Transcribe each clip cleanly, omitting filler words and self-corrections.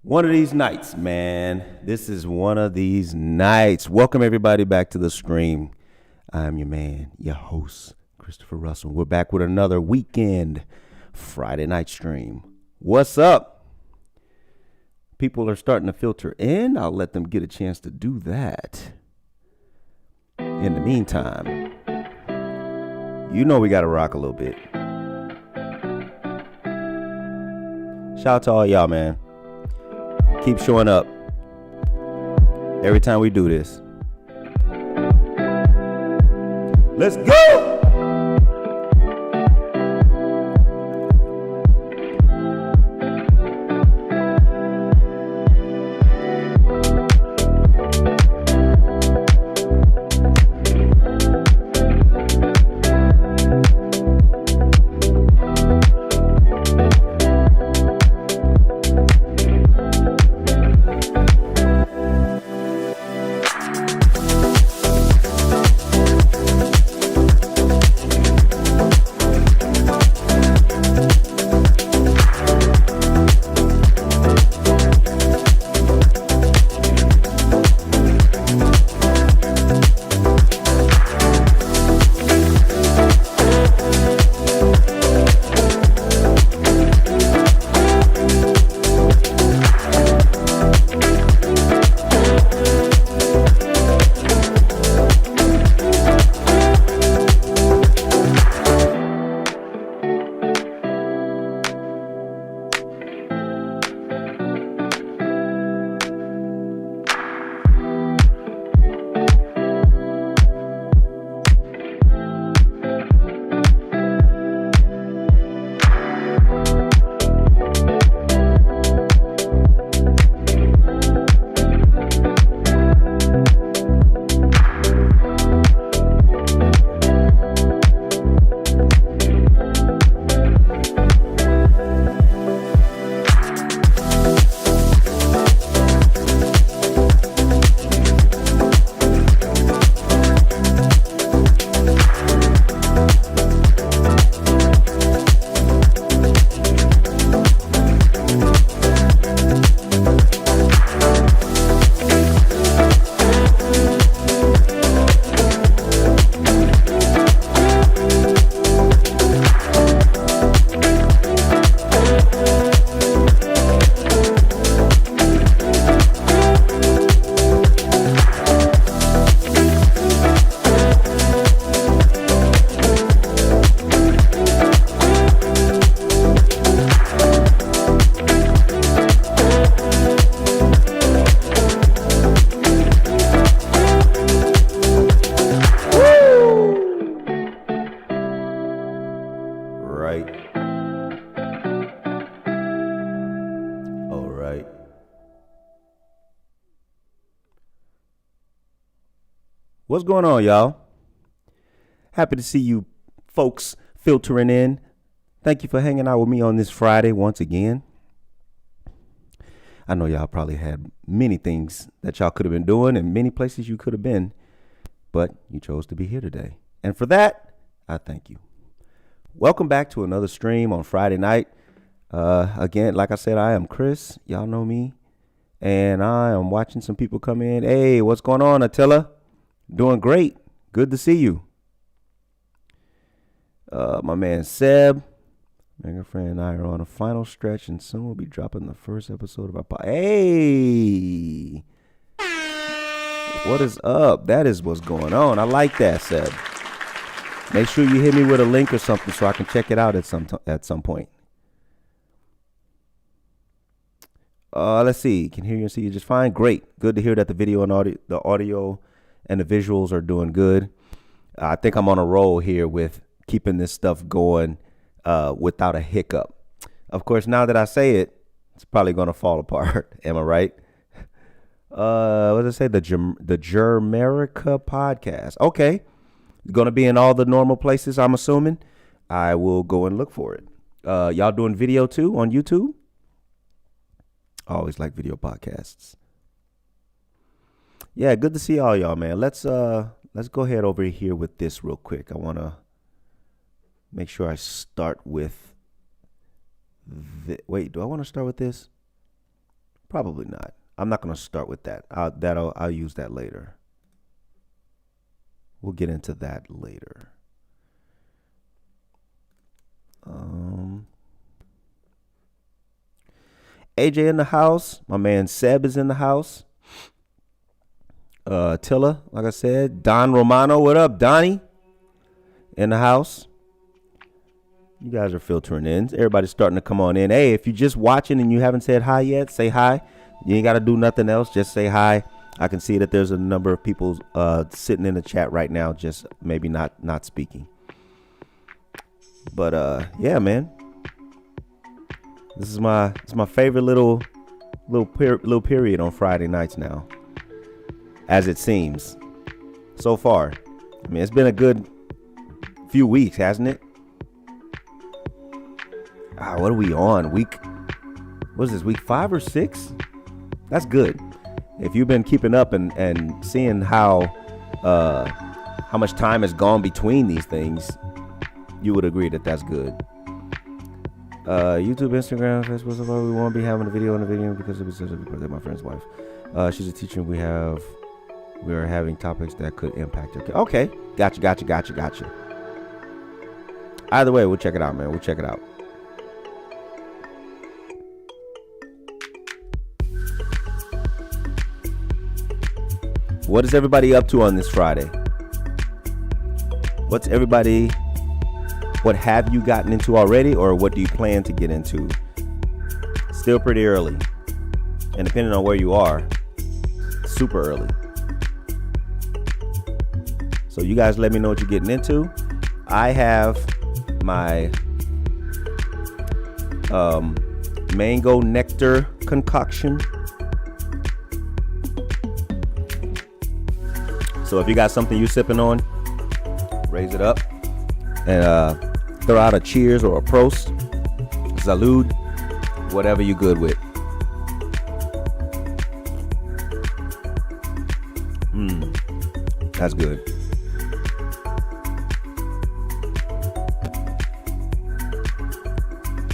One of these nights, man. This is one of these nights. Welcome everybody back to the stream. I'm your man, your host, Christopher Russell. We're back with another weekend Friday night stream. What's up? People are starting to filter in. I'll let them get a chance to do that. In the meantime, you know we got to rock a little bit. Shout out to all y'all, man. Keep showing up every time we do this. Let's go! What's going on, y'all? Happy to see you folks filtering in. Thank you for hanging out with me on this Friday once again. I know y'all probably had many things that y'all could have been doing and many places you could have been, but you chose to be here today. And for that, I thank you. Welcome back to another stream on Friday night. Again, like I said, I am Chris. Y'all know me. And I am watching some people come in. Hey, what's going on, Attila? Doing great. Good to see you. My man Seb, my girlfriend and I are on a final stretch, and soon we'll be dropping the first episode of our podcast. Hey, what is up? That is what's going on. I like that, Seb. Make sure you hit me with a link or something so I can check it out at some point. Let's see. Can hear you and see you just fine. Great. Good to hear that the video and audio and the visuals are doing good. I think I'm on a roll here with keeping this stuff going without a hiccup. Of course, now that I say it, it's probably going to fall apart. Am I right? What did I say? The Germerica podcast. Okay. Going to be in all the normal places, I'm assuming. I will go and look for it. Y'all doing video too on YouTube? I always like video podcasts. Yeah, good to see all y'all, man. Let's go ahead over here with this real quick. I want to make sure I start with wait, do I want to start with this? Probably not. I'm not going to start with that. I'll use that later. We'll get into that later. AJ in the house. My man Seb is in the house. Tilla, like I said. Don Romano, what up, Donnie? In the house. You guys are filtering in. Everybody's starting to come on in. Hey, if you're just watching and you haven't said hi yet, say hi. You ain't got to do nothing else. Just say hi. I can see that there's a number of people sitting in the chat right now, just maybe not speaking. But yeah, man. This is my favorite little period on Friday nights now, as it seems so far. I mean, it's been a good few weeks, hasn't it? What are we on? What is this, week 5 or 6? That's good. If you've been keeping up and seeing how much time has gone between these things, you would agree that that's good. YouTube, Instagram, Facebook, so far we won't be having a video because it was such a big birthday. My friend's wife. She's a teacher. We are having topics that could impact her. Okay, gotcha. Either way, we'll check it out, man. We'll check it out. What is everybody up to on this Friday? What have you gotten into already, or what do you plan to get into? Still pretty early. And depending on where you are, super early. So you guys let me know what you're getting into. I have my mango nectar concoction. So if you got something you sipping on, raise it up and throw out a cheers or a prost, salud, whatever you good with. That's good.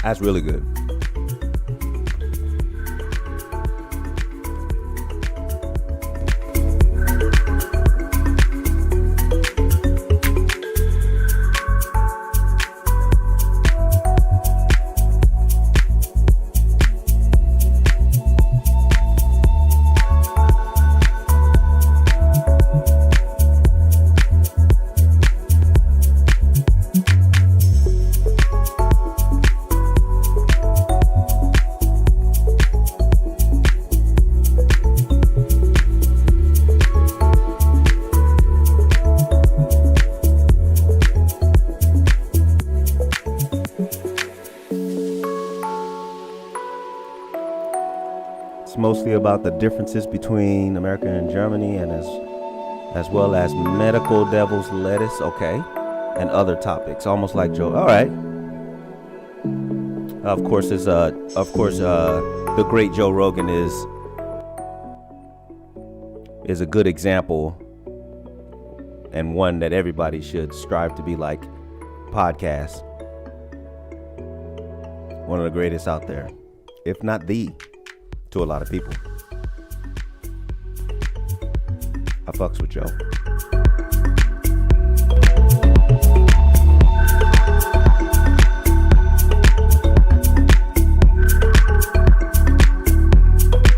That's really good. Mostly about the differences between America and Germany, and as well as medical devil's lettuce, okay, and other topics, almost like Joe. All right. Of course, the great Joe Rogan is a good example, and one that everybody should strive to be like. Podcast, one of the greatest out there, if not the. To a lot of people. I fucks with Joe.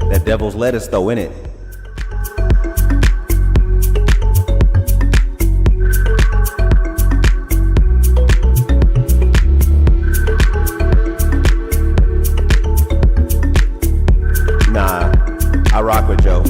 That devil's lettuce though, innit? I rock with Joe.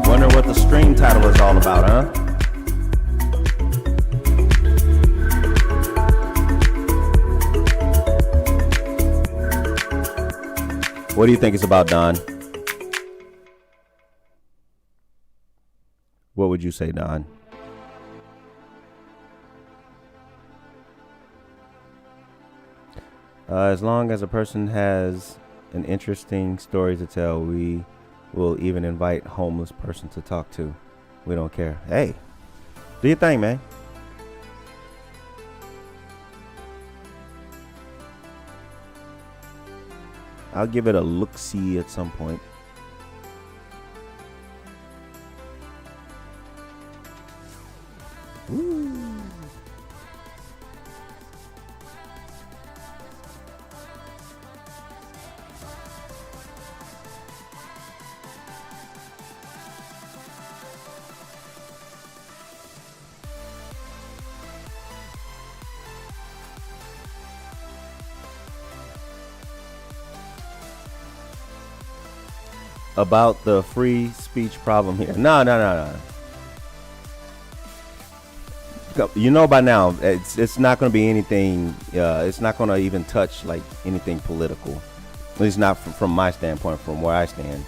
Wonder what the stream title is all about, huh? What do you think it's about, Don? What would you say, Don? As long as a person has an interesting story to tell, we will even invite homeless person to talk to. We don't care. Hey, do your thing, man. I'll give it a look-see at some point. Ooh. About the free speech problem here. No. You know by now, it's not going to be anything. It's not going to even touch like anything political. At least not from my standpoint, from where I stand.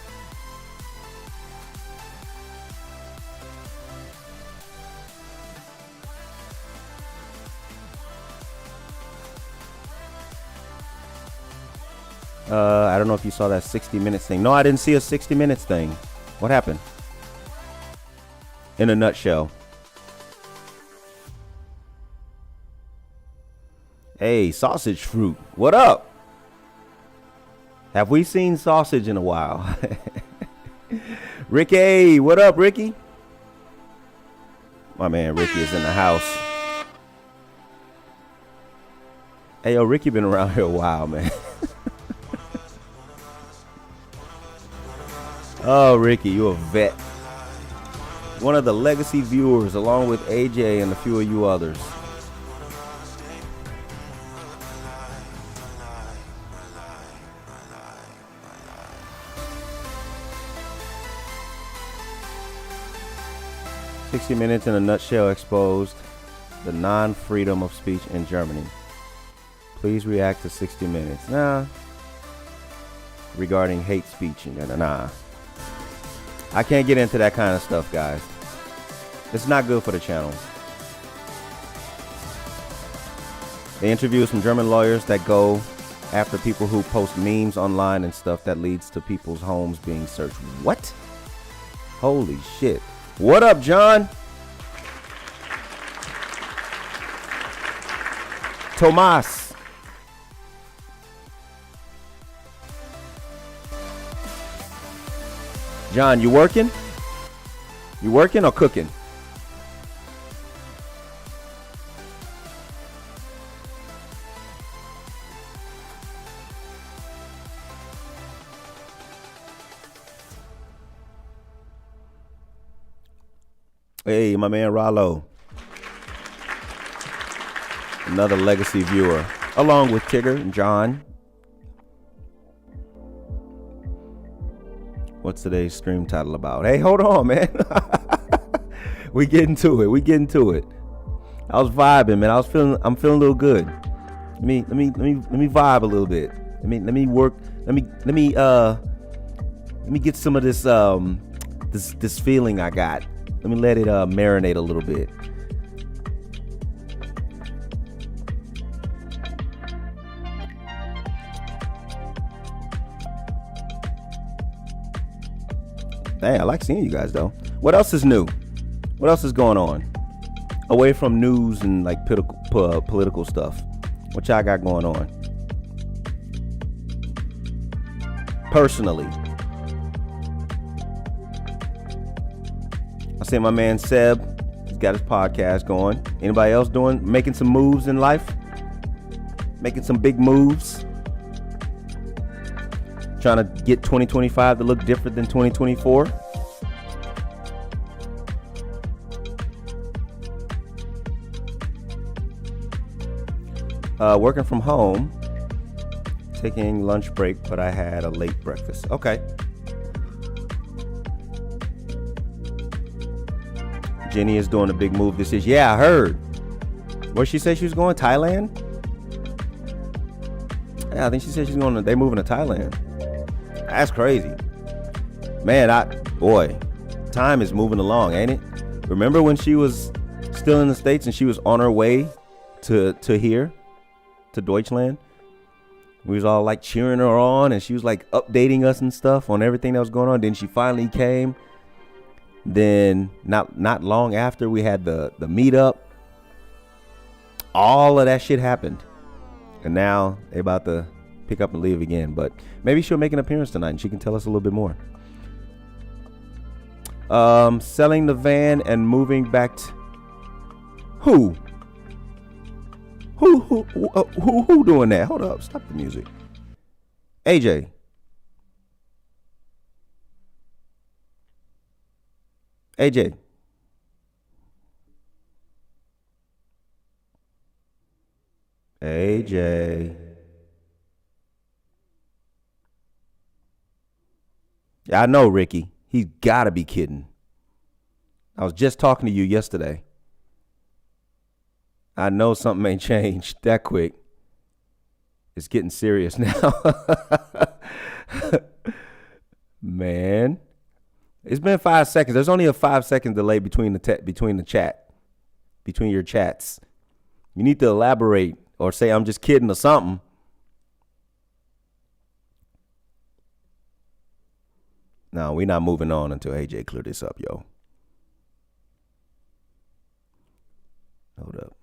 I don't know if you saw that 60 Minutes thing. No, I didn't see a 60 Minutes thing. What happened? In a nutshell. Hey, sausage fruit. What up? Have we seen sausage in a while? Ricky, what up, Ricky? My man Ricky is in the house. Hey, yo, Ricky been around here a while, man. Oh, Ricky, you a vet. One of the legacy viewers, along with AJ and a few of you others. "60 Minutes in a Nutshell exposed the non-freedom of speech in Germany. Please react to 60 Minutes. Nah. Regarding hate speech. Nah. I can't get into that kind of stuff, guys. It's not good for the channel. They interview some German lawyers that go after people who post memes online and stuff that leads to people's homes being searched. What? Holy shit. What up, John? Tomas. John, you working? You working or cooking? Hey, my man Rollo. Another legacy viewer, along with Tigger and John. What's today's stream title about? Hey, hold on, man. We getting to it. I was vibing, man. I'm feeling a little good. Let me vibe a little bit. Let me work. Let me get some of this this feeling I got. Let me let it marinate a little bit. Dang, I like seeing you guys though. What else is new? What else is going on? Away from news and like political stuff. What y'all got going on? Personally. I see my man Seb. He's got his podcast going. Anybody else making some moves in life? Making some big moves? Trying to get 2025 to look different than 2024. Working from home, taking lunch break, but I had a late breakfast. Okay. Jenny is doing a big move this year. Yeah, I heard. Where she said she was going? Thailand? Yeah, I think she said she's going. They're moving to Thailand. That's crazy, man. Boy, time is moving along, ain't it? Remember when she was still in the States and she was on her way to here, to Deutschland? We was all like cheering her on, and she was like updating us and stuff on everything that was going on. Then she finally came. Then not long after, we had the meetup. All of that shit happened, and now they about to pick up and leave again. But maybe she'll make an appearance tonight, and she can tell us a little bit more. Selling the van and moving back to who doing that? Hold up, stop the music. AJ. AJ. AJ. Yeah, I know, Ricky. He's got to be kidding. I was just talking to you yesterday. I know something ain't changed that quick. It's getting serious now. Man. It's been 5 seconds. There's only a 5-second delay between your chats. You need to elaborate or say I'm just kidding or something. No, we're not moving on until AJ clear this up, yo. Hold up.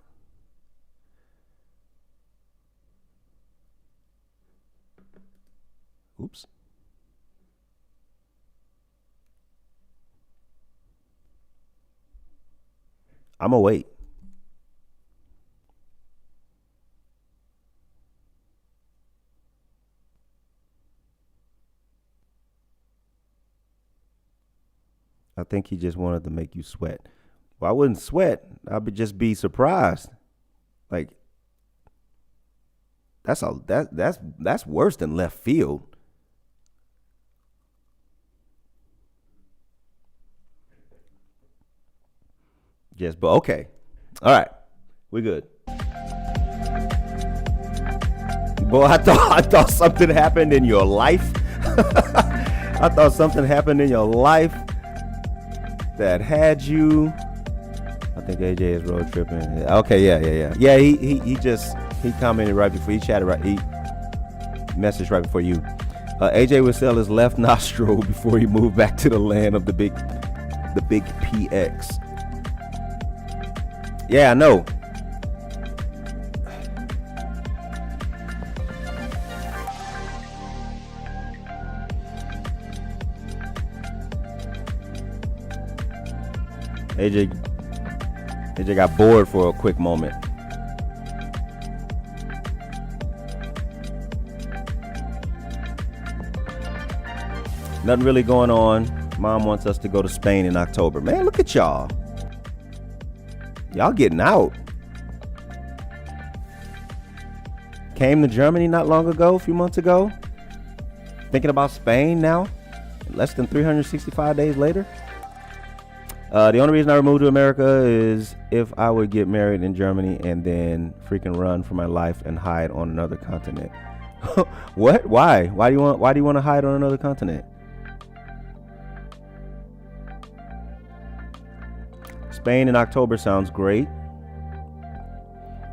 Oops. I'm gonna wait. I think he just wanted to make you sweat. Well, I wouldn't sweat. I would just be surprised. Like that's worse than left field. Yes, but okay. All right. We good. Boy, I thought something happened in your life. I thought something happened in your life that had you. I think AJ is road tripping. Okay, yeah. Yeah, he commented right before he chatted right. He messaged right before you. AJ would sell his left nostril before he moved back to the land of the big PX. Yeah, I know. AJ got bored for a quick moment. Nothing really going on. Mom wants us to go to Spain in October. Man, look at y'all. Y'all getting out. Came to Germany not long ago, a few months ago. Thinking about Spain now, less than 365 days later. The only reason I would move to America is if I would get married in Germany and then freaking run for my life and hide on another continent. What? Why? Why do you want to hide on another continent? Spain in October sounds great.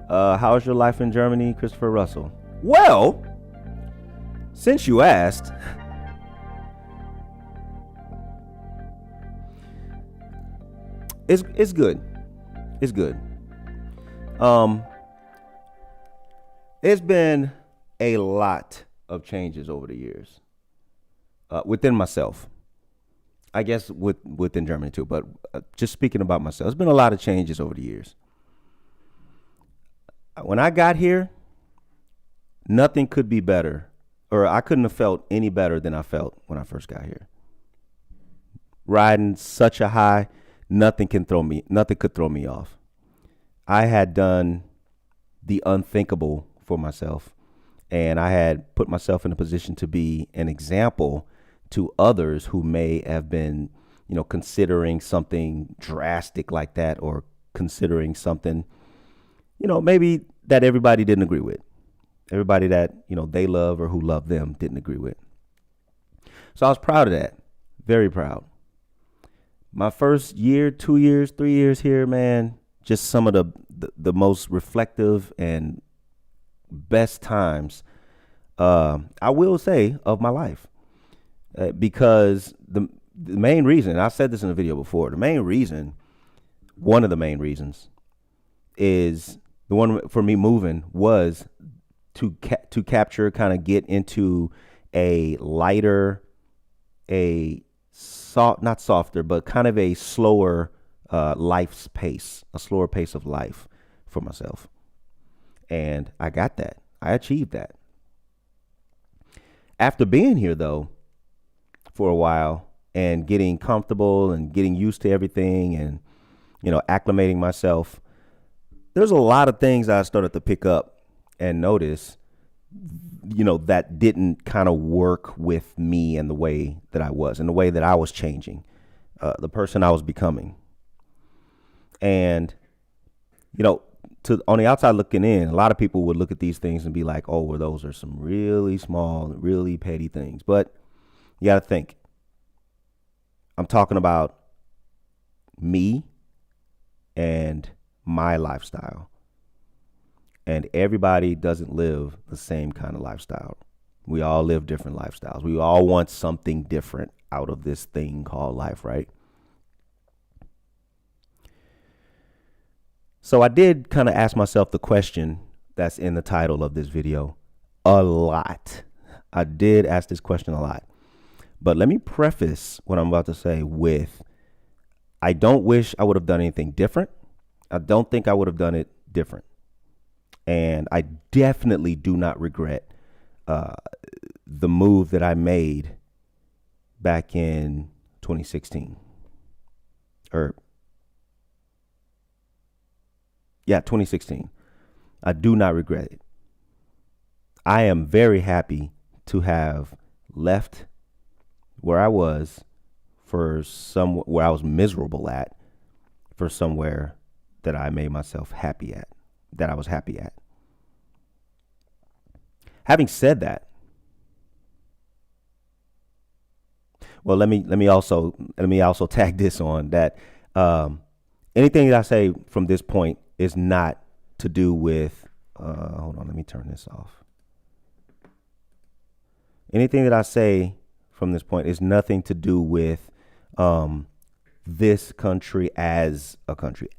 How's your life in Germany, Christopher Russell? Well, since you asked, it's good. It's good. It's been a lot of changes over the years within myself. I guess within Germany too, but just speaking about myself, there's been a lot of changes over the years. When I got here, nothing could be better, or I couldn't have felt any better than I felt when I first got here. Riding such a high, nothing could throw me off. I had done the unthinkable for myself, and I had put myself in a position to be an example to others who may have been, considering something drastic like that, or considering something, maybe that everybody didn't agree with. Everybody that, they love or who love them didn't agree with. So I was proud of that. Very proud. My first year, 2 years, 3 years here, man, just some of the most reflective and best times I will say, of my life. Because the main reason, and I said this in a video before, one of the main reasons is the one for me moving was to capture, kind of get into a lighter, not softer, but kind of a slower life's pace, a slower pace of life for myself. And I got that. I achieved that. After being here, though, for a while and getting comfortable and getting used to everything and, acclimating myself, there's a lot of things I started to pick up and notice, that didn't kind of work with me and the way that I was and the way that I was changing, the person I was becoming. And, on the outside looking in, a lot of people would look at these things and be like, oh, well, those are some really small, really petty things. But you got to think, I'm talking about me and my lifestyle. And everybody doesn't live the same kind of lifestyle. We all live different lifestyles. We all want something different out of this thing called life, right? So I did kind of ask myself the question that's in the title of this video a lot. I did ask this question a lot. But let me preface what I'm about to say with, I don't wish I would have done anything different. I don't think I would have done it different. And I definitely do not regret the move that I made back in 2016. 2016. I do not regret it. I am very happy to have left where I was where I was miserable at, for somewhere that I made myself happy at, that I was happy at. Having said that, well, let me also tag this on that. Anything that I say from this point is not to do with, hold on, let me turn this off. Anything that I say from this point is nothing to do with this country as a country,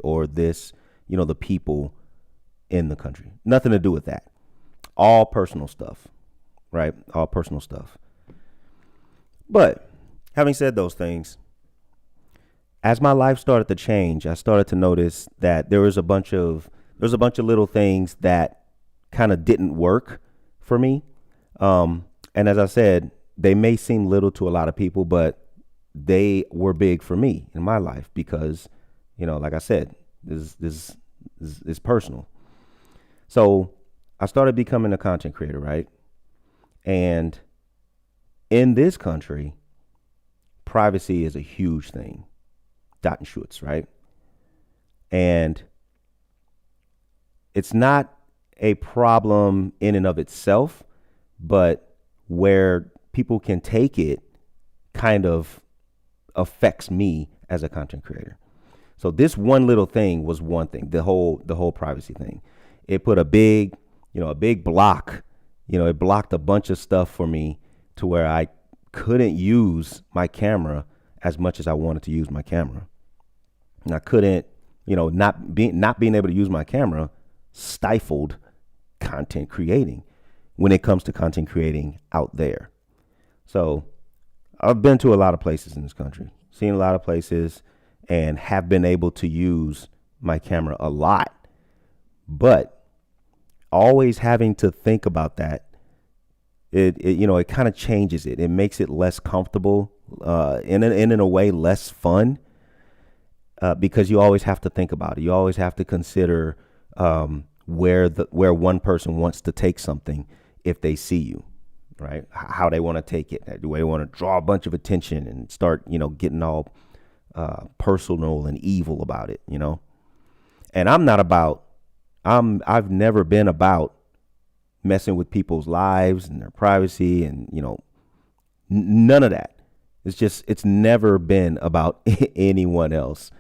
or this, the people in the country. Nothing to do with that. All personal stuff, right? All personal stuff. But having said those things, as my life started to change, I started to notice that there was a bunch of little things that kind of didn't work for me. And as I said, they may seem little to a lot of people, but they were big for me in my life because, like I said, this is personal. So I started becoming a content creator, right? And in this country, privacy is a huge thing. Datenschutz, right? And it's not a problem in and of itself, but where people can take it kind of affects me as a content creator. So this one little thing was one thing, the whole privacy thing. It put a big block, it blocked a bunch of stuff for me to where I couldn't use my camera as much as I wanted to use my camera. And I couldn't, not being able to use my camera stifled content creating when it comes to content creating out there. So I've been to a lot of places in this country, seen a lot of places, and have been able to use my camera a lot. But always having to think about that, it kind of changes it. It makes it less comfortable, in a way less fun, because you always have to think about it. You always have to consider where one person wants to take something if they see you, right? How they want to take it. Do they want to draw a bunch of attention and start, getting all personal and evil about it, And I've never been about messing with people's lives and their privacy and, none of that. It's never been about anyone else.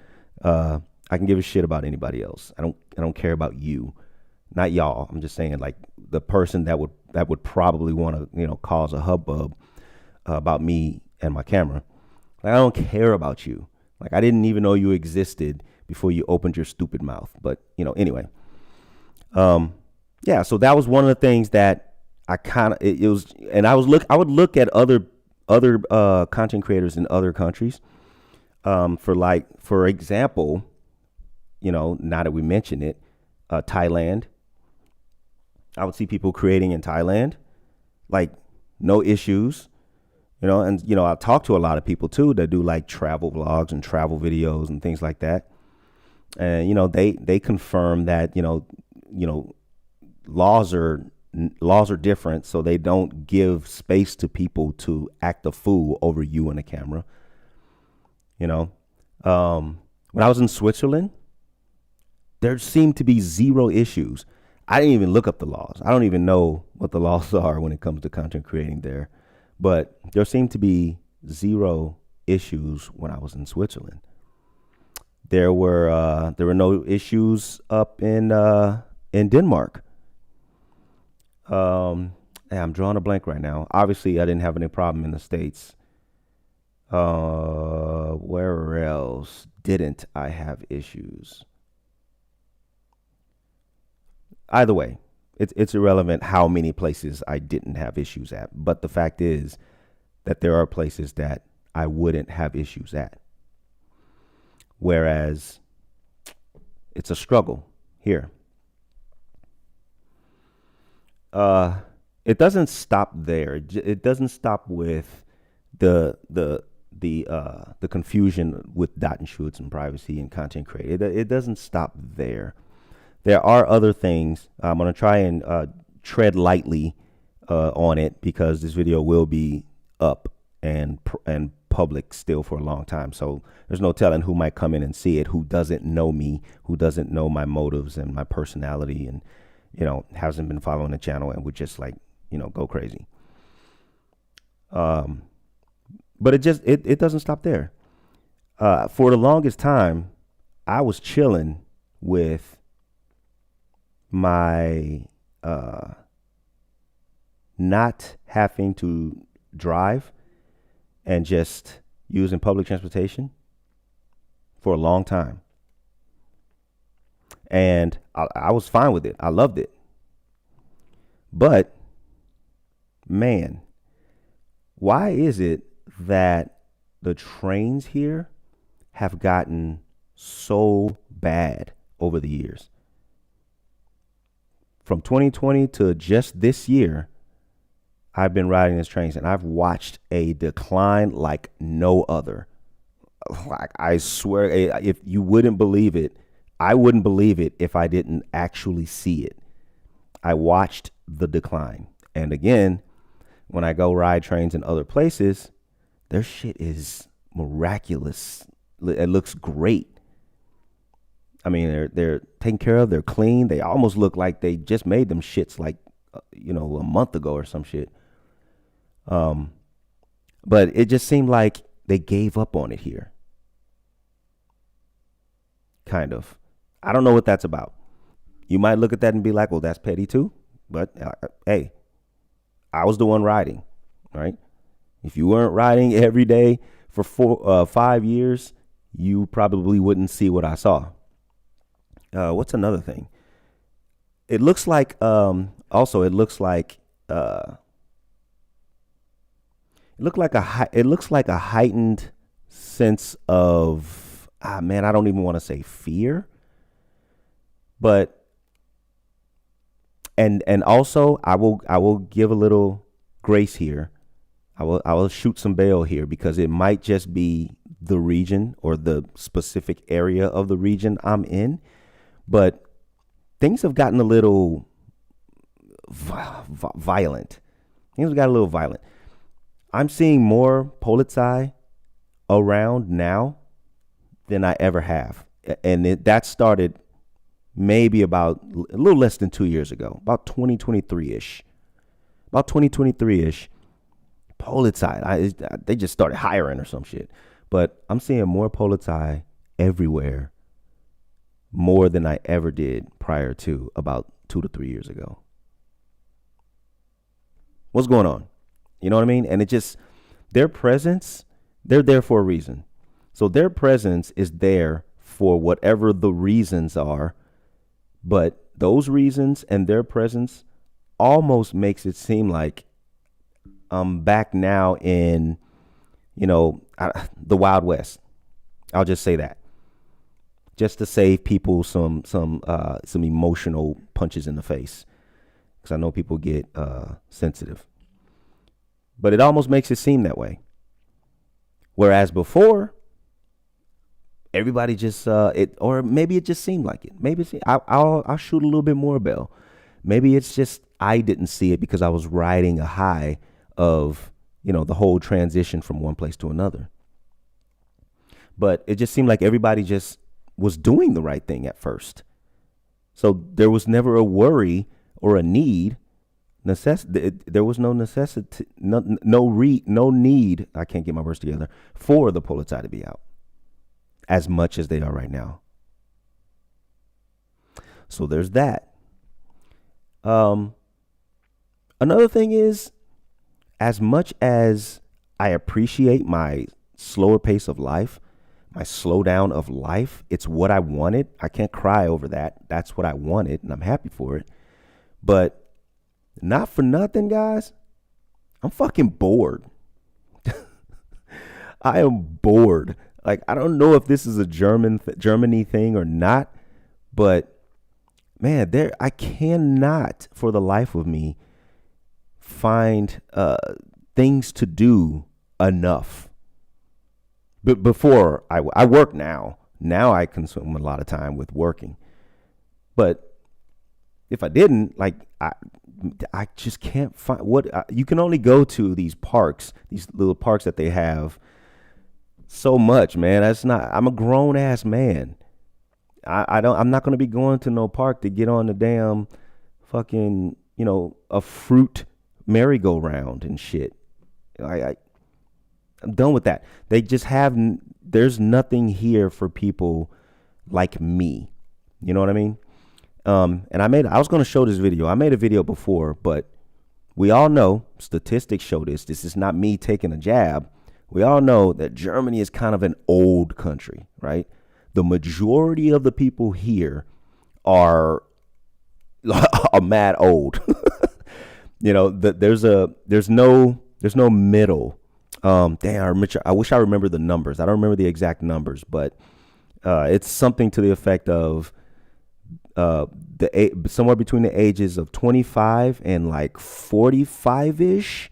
I can give a shit about anybody else. I don't care about you. not y'all. I'm just saying like the person that would probably want to, cause a hubbub about me and my camera. Like I don't care about you. Like I didn't even know you existed before you opened your stupid mouth. But anyway. Yeah, so that was one of the things that I kind of it was, and I would look at other content creators in other countries. For example, now that we mention it, Thailand. I would see people creating in Thailand, like no issues, and I talk to a lot of people too that do like travel vlogs and travel videos and things like that. And they confirm that laws are different, so they don't give space to people to act a fool over you and the camera. When I was in Switzerland, there seemed to be zero issues. I didn't even look up the laws. I don't even know what the laws are when it comes to content creating there, but there seemed to be zero issues when I was in Switzerland. There were no issues up in Denmark. I'm drawing a blank right now. Obviously, I didn't have any problem in the States. Where else didn't I have issues? Either way, it's irrelevant how many places I didn't have issues at. But the fact is that there are places that I wouldn't have issues at. Whereas it's a struggle here. It doesn't stop there. It doesn't stop with the confusion with dot and shoots and privacy and content creation. It doesn't stop there. There are other things. I'm going to try and tread lightly on it because this video will be up and public still for a long time. So there's no telling who might come in and see it, who doesn't know me, who doesn't know my motives and my personality, and hasn't been following the channel and would just like go crazy. But it doesn't stop there. For the longest time, I was chilling with my not having to drive and just using public transportation for a long time. And I was fine with it. I loved it. But, man, why is it that the trains here have gotten so bad over the years? From 2020 to just this year, I've been riding these trains and I've watched a decline like no other. Like I swear, if you wouldn't believe it, I wouldn't believe it if I didn't actually see it. I watched the decline. And again, when I go ride trains in other places, their shit is miraculous. It looks great. I mean, they're taken care of. They're clean. They almost look like they just made them shits like, a month ago or some shit. But it just seemed like they gave up on it here. Kind of. I don't know what that's about. You might look at that and be like, well, that's petty too. But hey, I was the one riding, right? If you weren't riding every day for 5 years, you probably wouldn't see what I saw. What's another thing? It looks like, it looks like a heightened sense of, I don't even want to say fear, but and also I will give a little grace here. I will shoot some bail here because it might just be the region or the specific area of the region I'm in, but things have gotten a little violent. Things have got a little violent. I'm seeing more Polizei around now than I ever have. And that started maybe about a little less than 2 years ago, about 2023-ish. About 2023-ish, Polizei, they just started hiring or some shit. But I'm seeing more Polizei everywhere, more than I ever did prior to about 2 to 3 years ago. What's going on? You know what I mean? And it just, their presence, they're there for a reason. So their presence is there for whatever the reasons are. But those reasons and their presence almost makes it seem like I'm back now in, the Wild West. I'll just say that, just to save people some emotional punches in the face, because I know people get sensitive. But it almost makes it seem that way. Whereas before, everybody just or maybe it just seemed like it. Maybe I'll shoot a little bit more, Bell. Maybe it's just I didn't see it because I was riding a high of the whole transition from one place to another. But it just seemed like everybody just was doing the right thing at first. So there was never a worry or a need. There was no necessity, no need. I can't get my words together for the Polizei to be out as much as they are right now. So there's that. Another thing is, as much as I appreciate my slower pace of life, my slowdown of life, it's what I wanted. I can't cry over that. That's what I wanted, and I'm happy for it. But not for nothing, guys, I'm fucking bored. I am bored. Like, I don't know if this is a Germany thing or not, but man, I cannot for the life of me find things to do enough. But before I work now I consume a lot of time with working. But if I didn't, like, I just can't find you can only go to these parks, these little parks that they have so much, man. I'm a grown ass man. I'm not going to be going to no park to get on the damn fucking, a fruit merry-go-round and shit. I'm done with that. They just there's nothing here for people like me. You know what I mean? And I was going to show this video. I made a video before, but we all know, statistics show this. This is not me taking a jab. We all know that Germany is kind of an old country, right? The majority of the people here are mad old. There's no middle. I wish I remember the numbers. I don't remember the exact numbers, but it's something to the effect of somewhere between the ages of 25 and like 45-ish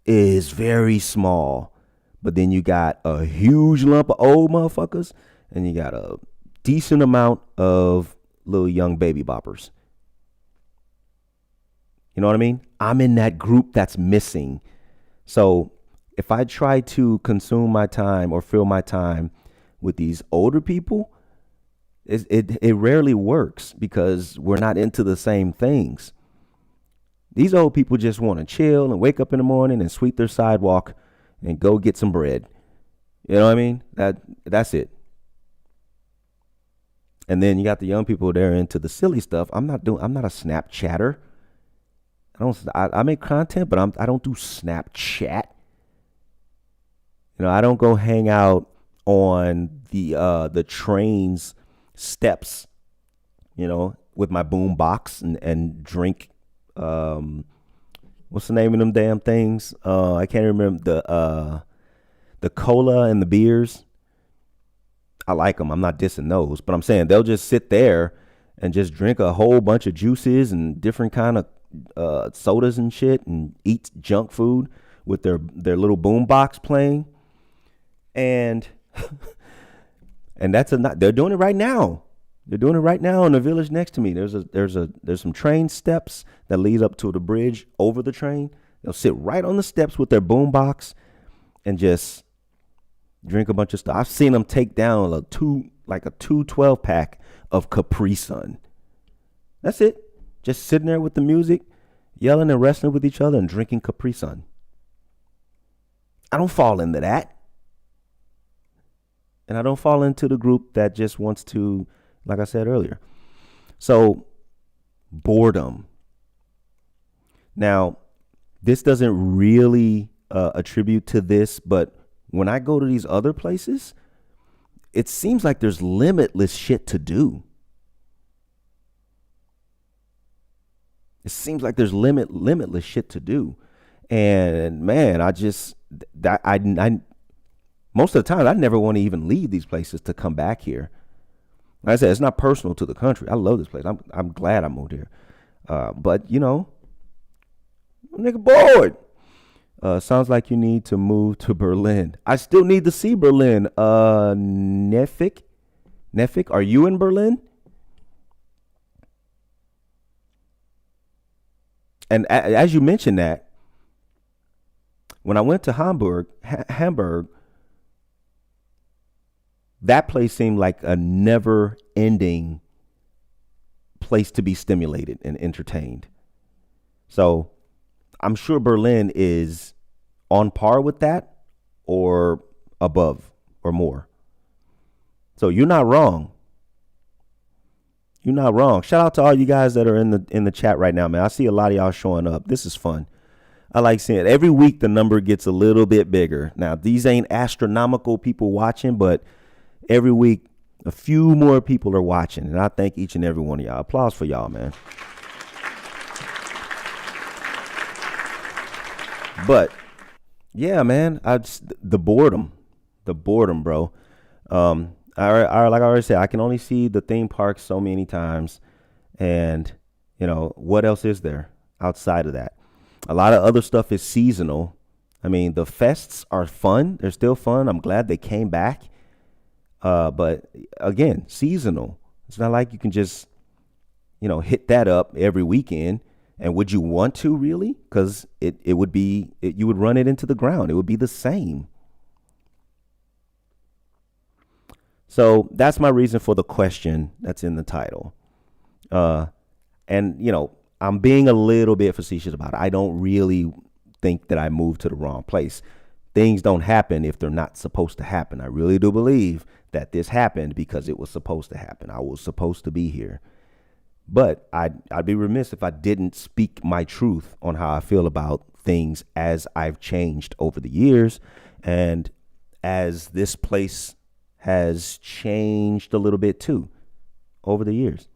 is very small. But then you got a huge lump of old motherfuckers, and you got a decent amount of little young baby boppers. You know what I mean? I'm in that group that's missing. So if I try to consume my time or fill my time with these older people, it rarely works because we're not into the same things. These old people just want to chill and wake up in the morning and sweep their sidewalk and go get some bread. You know what I mean? That's it. And then you got the young people there into the silly stuff. I'm not a Snapchatter. I make content, but I don't do Snapchat. I don't go hang out on the train's steps, with my boom box and drink. What's the name of them damn things? I can't remember the cola and the beers. I like them. I'm not dissing those, but I'm saying they'll just sit there and just drink a whole bunch of juices and different kind of sodas and shit and eat junk food with their little boom box playing. And they're doing it right now. They're doing it right now in the village next to me. There's some train steps that lead up to the bridge over the train. They'll sit right on the steps with their boom box and just drink a bunch of stuff. I've seen them take down a 212 pack of Capri Sun. That's it. Just sitting there with the music, yelling and wrestling with each other and drinking Capri Sun. I don't fall into that. And I don't fall into the group that just wants to, like I said earlier. So boredom. Now, this doesn't really attribute to this, but when I go to these other places, it seems like there's limitless shit to do. It seems like there's limitless shit to do. And man, I most of the time I never want to even leave these places to come back here. Like I said, it's not personal to the country. I love this place. I'm glad I moved here. But you know, nigga bored. Sounds like you need to move to Berlin. I still need to see Berlin. Nefik, are you in Berlin? And as you mentioned that, when I went to Hamburg, that place seemed like a never-ending place to be stimulated and entertained. So I'm sure Berlin is on par with that or above or more. So you're not wrong. You're not wrong. Shout out to all you guys that are in the chat right now, man. I see a lot of y'all showing up. This is fun. I like seeing it. Every week the number gets a little bit bigger. Now, these ain't astronomical people watching, but every week a few more people are watching. And I thank each and every one of y'all. Applause for y'all, man. But yeah, man, the boredom, bro. Like I already said, I can only see the theme parks so many times. And, you know, what else is there outside of that? A lot of other stuff is seasonal. I mean, the fests are fun. They're still fun. I'm glad they came back. But again, seasonal. It's not like you can just, you know, hit that up every weekend. And would you want to really? Because it would be, you would run it into the ground. It would be the same. So that's my reason for the question that's in the title. And, you know, I'm being a little bit facetious about it. I don't really think that I moved to the wrong place. Things don't happen if they're not supposed to happen. I really do believe that this happened because it was supposed to happen. I was supposed to be here. But I'd be remiss if I didn't speak my truth on how I feel about things as I've changed over the years and as this place has changed a little bit too over the years.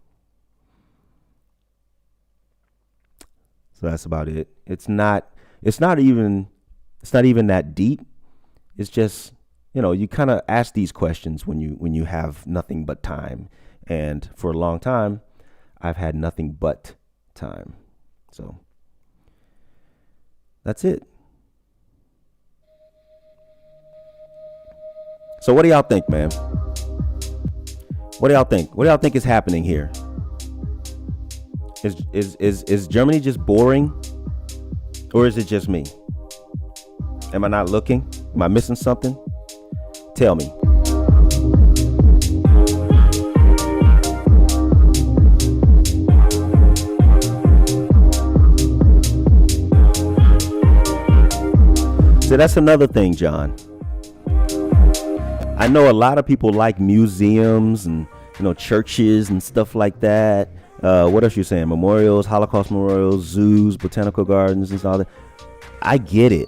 So that's about it. It's not even that deep. It's just, you know, you kind of ask these questions when you have nothing but time. And for a long time, I've had nothing but time. So that's it. So what do y'all think, man? What do y'all think? What do y'all think is happening here? Is Germany just boring? Or is it just me? Am I not looking? Am I missing something? Tell me. So that's another thing, John. I know a lot of people like museums and, you know, churches and stuff like that. What else you saying? Memorials, Holocaust memorials, zoos, botanical gardens and all that. I get it.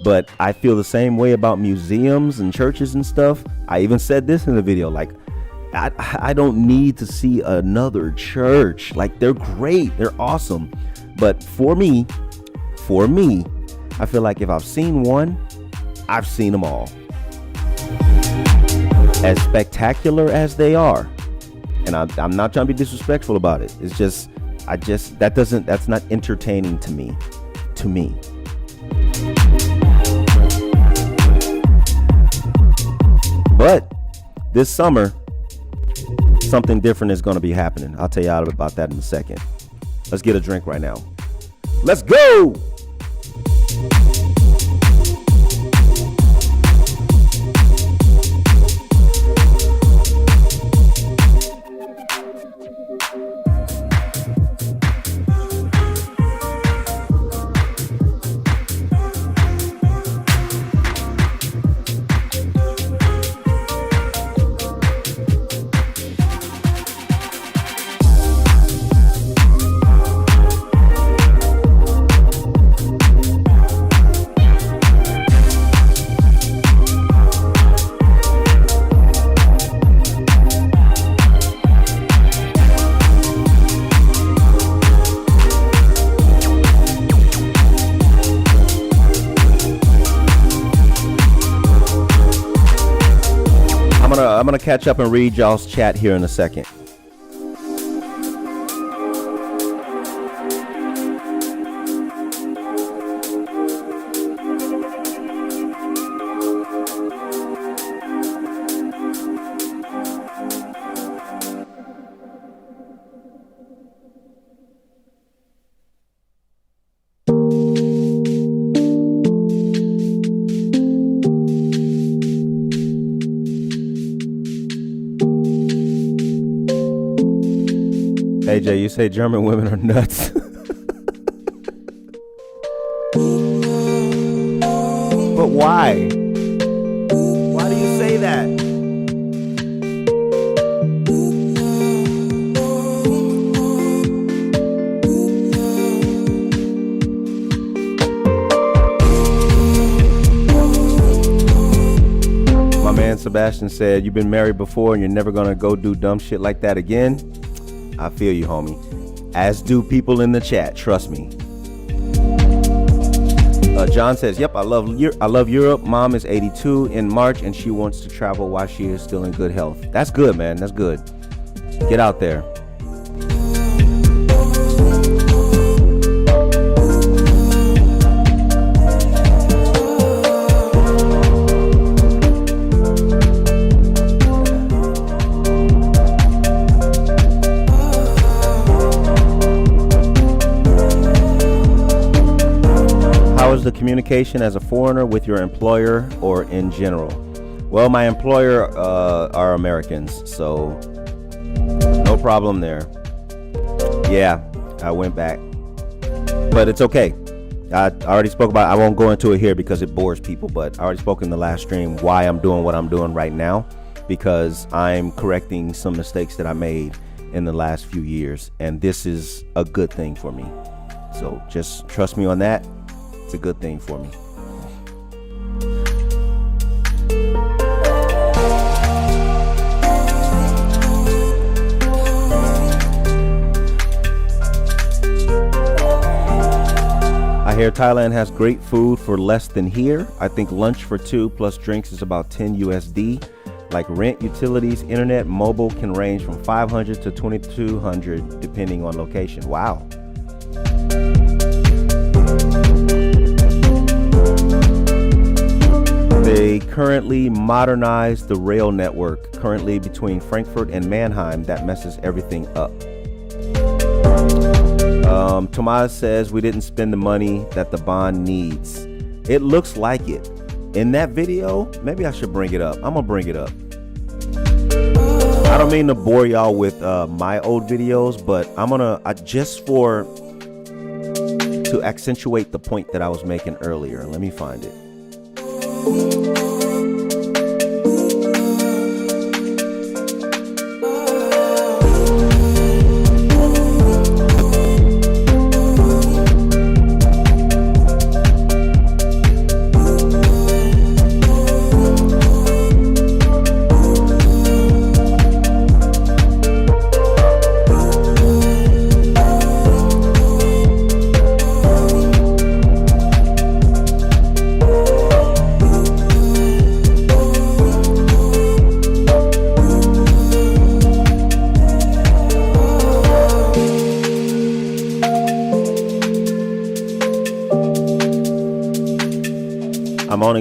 But I feel the same way about museums and churches and stuff. I even said this in the video. Like, I don't need to see another church. Like, they're great. They're awesome. But for me, I feel like if I've seen one, I've seen them all. As spectacular as they are. And I'm not trying to be disrespectful about it. It's just, that's not entertaining to me. But this summer, something different is going to be happening. I'll tell you all about that in a second. Let's get a drink right now. Let's go. I'm going to catch up and read y'all's chat here in a second. AJ, you say German women are nuts. But why? Why do you say that? My man Sebastian said, you've been married before and you're never going to go do dumb shit like that again. I feel you, homie. As do people in the chat. Trust me. John says, yep, I love Europe. Mom is 82 in March and she wants to travel while she is still in good health. That's good, man. That's good. Get out there. The communication as a foreigner with your employer or in general? Well, my employer are Americans, so no problem there. Yeah, I went back, but it's okay. I already spoke about it. I won't go into it here because it bores people, but I already spoke in the last stream why I'm doing what I'm doing right now, because I'm correcting some mistakes that I made in the last few years, and this is a good thing for me. So just trust me on that. It's a good thing for me. I hear Thailand has great food for less than here. I think lunch for 2 plus drinks is about 10 USD. Like rent, utilities, internet, mobile can range from 500 to 2200 depending on location. Wow. They currently modernize the rail network currently between Frankfurt and Mannheim. That messes everything up. Tomas says we didn't spend the money that the bond needs. It looks like it. In that video, maybe I should bring it up. I'm gonna bring it up. I don't mean to bore y'all with my old videos, but I'm gonna just to accentuate the point that I was making earlier. Let me find it.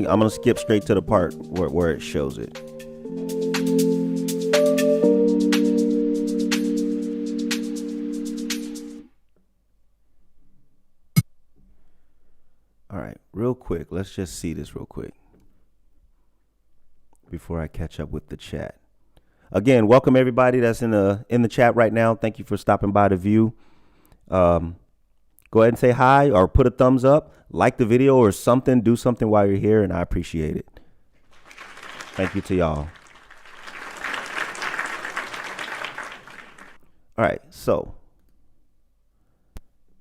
I'm gonna skip straight to the part where it shows it. All right, real quick, let's just see this real quick before I catch up with the chat. Again, welcome everybody that's in the chat right now. Thank you for stopping by to view. Go ahead and say hi or put a thumbs up, like the video or something, do something while you're here, and I appreciate it. Thank you to y'all. All right, so.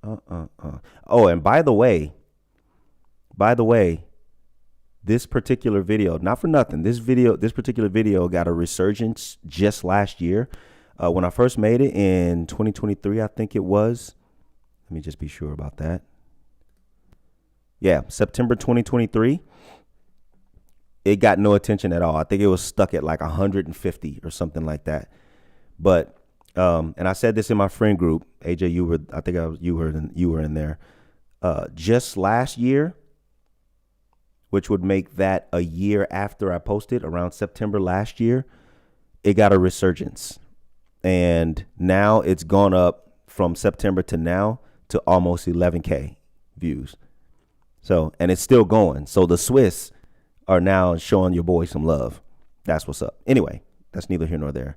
Oh, and by the way, this particular video, not for nothing, this particular video got a resurgence just last year. When I first made it in 2023, I think it was. Let me just be sure about that. Yeah, September 2023. it got no attention at all. I think it was stuck at like 150 or something like that. But and I said this in my friend group, AJ, you were in there. Just last year, which would make that a year after I posted, around September last year, it got a resurgence. And now it's gone up from September to now to almost 11K views. So, and it's still going. So the Swiss are now showing your boy some love. That's what's up. Anyway, that's neither here nor there.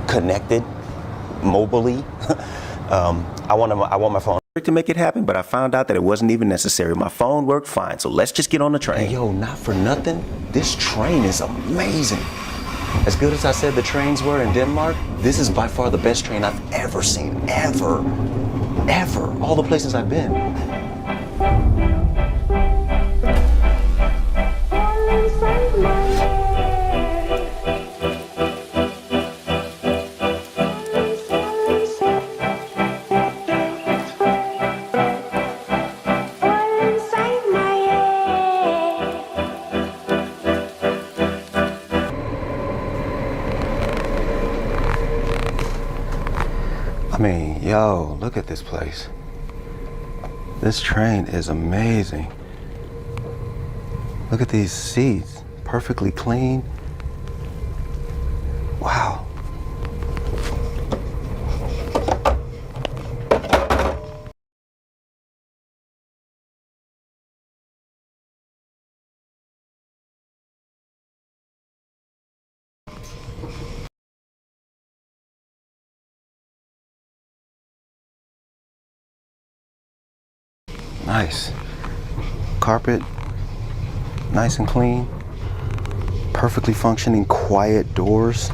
Connected mobily. I want my phone to make it happen, but I found out that it wasn't even necessary. My phone worked fine, so let's just get on the train. Hey, yo, not for nothing, this train is amazing. As good as I said the trains were in Denmark, this is by far the best train I've ever seen, ever, all the places I've been. I mean, yo, look at this place. This train is amazing. Look at these seats, perfectly clean. Wow. Nice. Carpet, nice and clean. Perfectly functioning, quiet doors.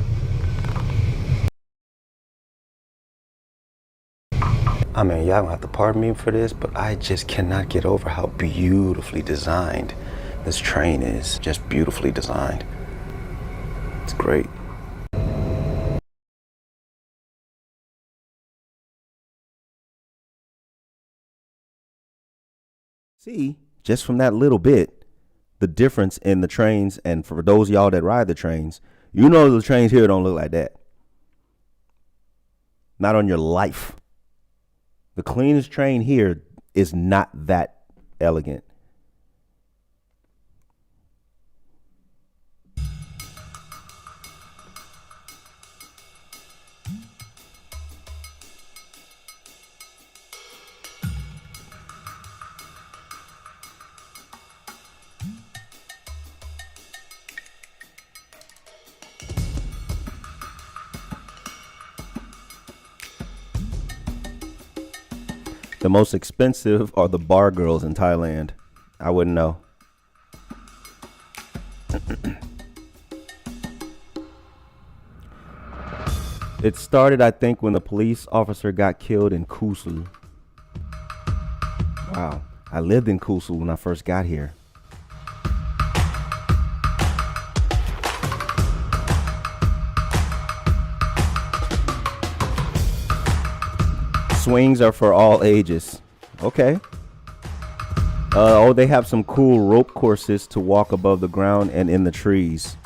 I mean, y'all don't have to pardon me for this, but I just cannot get over how beautifully designed this train is. Just beautifully designed. It's great. See, just from that little bit, the difference in the trains, and for those of y'all that ride the trains, you know the trains here don't look like that. Not on your life. The cleanest train here is not that elegant. The most expensive are the bar girls in Thailand. I wouldn't know. It started, I think, when the police officer got killed in Kusu. Wow. I lived in Kusu when I first got here. Swings are for all ages. Okay. Oh, they have some cool rope courses to walk above the ground and in the trees.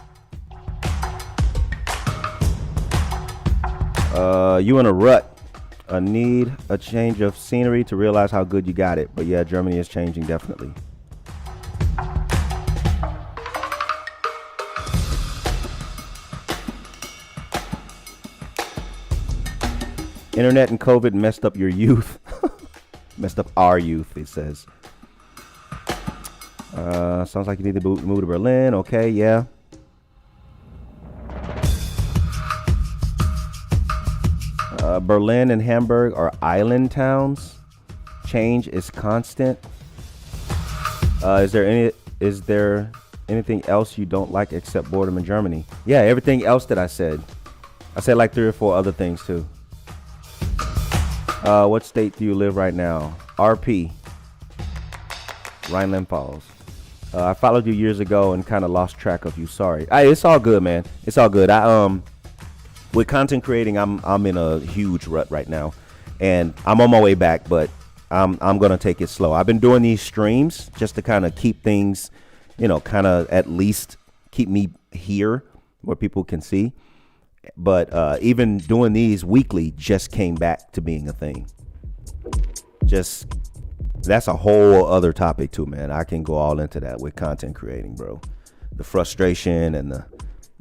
You in a rut. Need a change of scenery to realize how good you got it. But yeah, Germany is changing, definitely. Internet and COVID messed up your youth. Messed up our youth, it says. Sounds like you need to move to Berlin. Okay, yeah. Berlin and Hamburg are island towns. Change is constant. Is there anything else you don't like except boredom in Germany? Yeah, everything else that I said. I said like 3 or 4 other things too. What state do you live right now? RP. Rhineland-Pfalz. I followed you years ago and kind of lost track of you. Sorry. It's all good, man. It's all good. with content creating, I'm in a huge rut right now, and I'm on my way back, but I'm gonna take it slow. I've been doing these streams just to kind of keep things, kind of at least keep me here where people can see. But even doing these weekly just came back to being a thing. Just that's a whole other topic too, man. I can go all into that with content creating, bro. The frustration and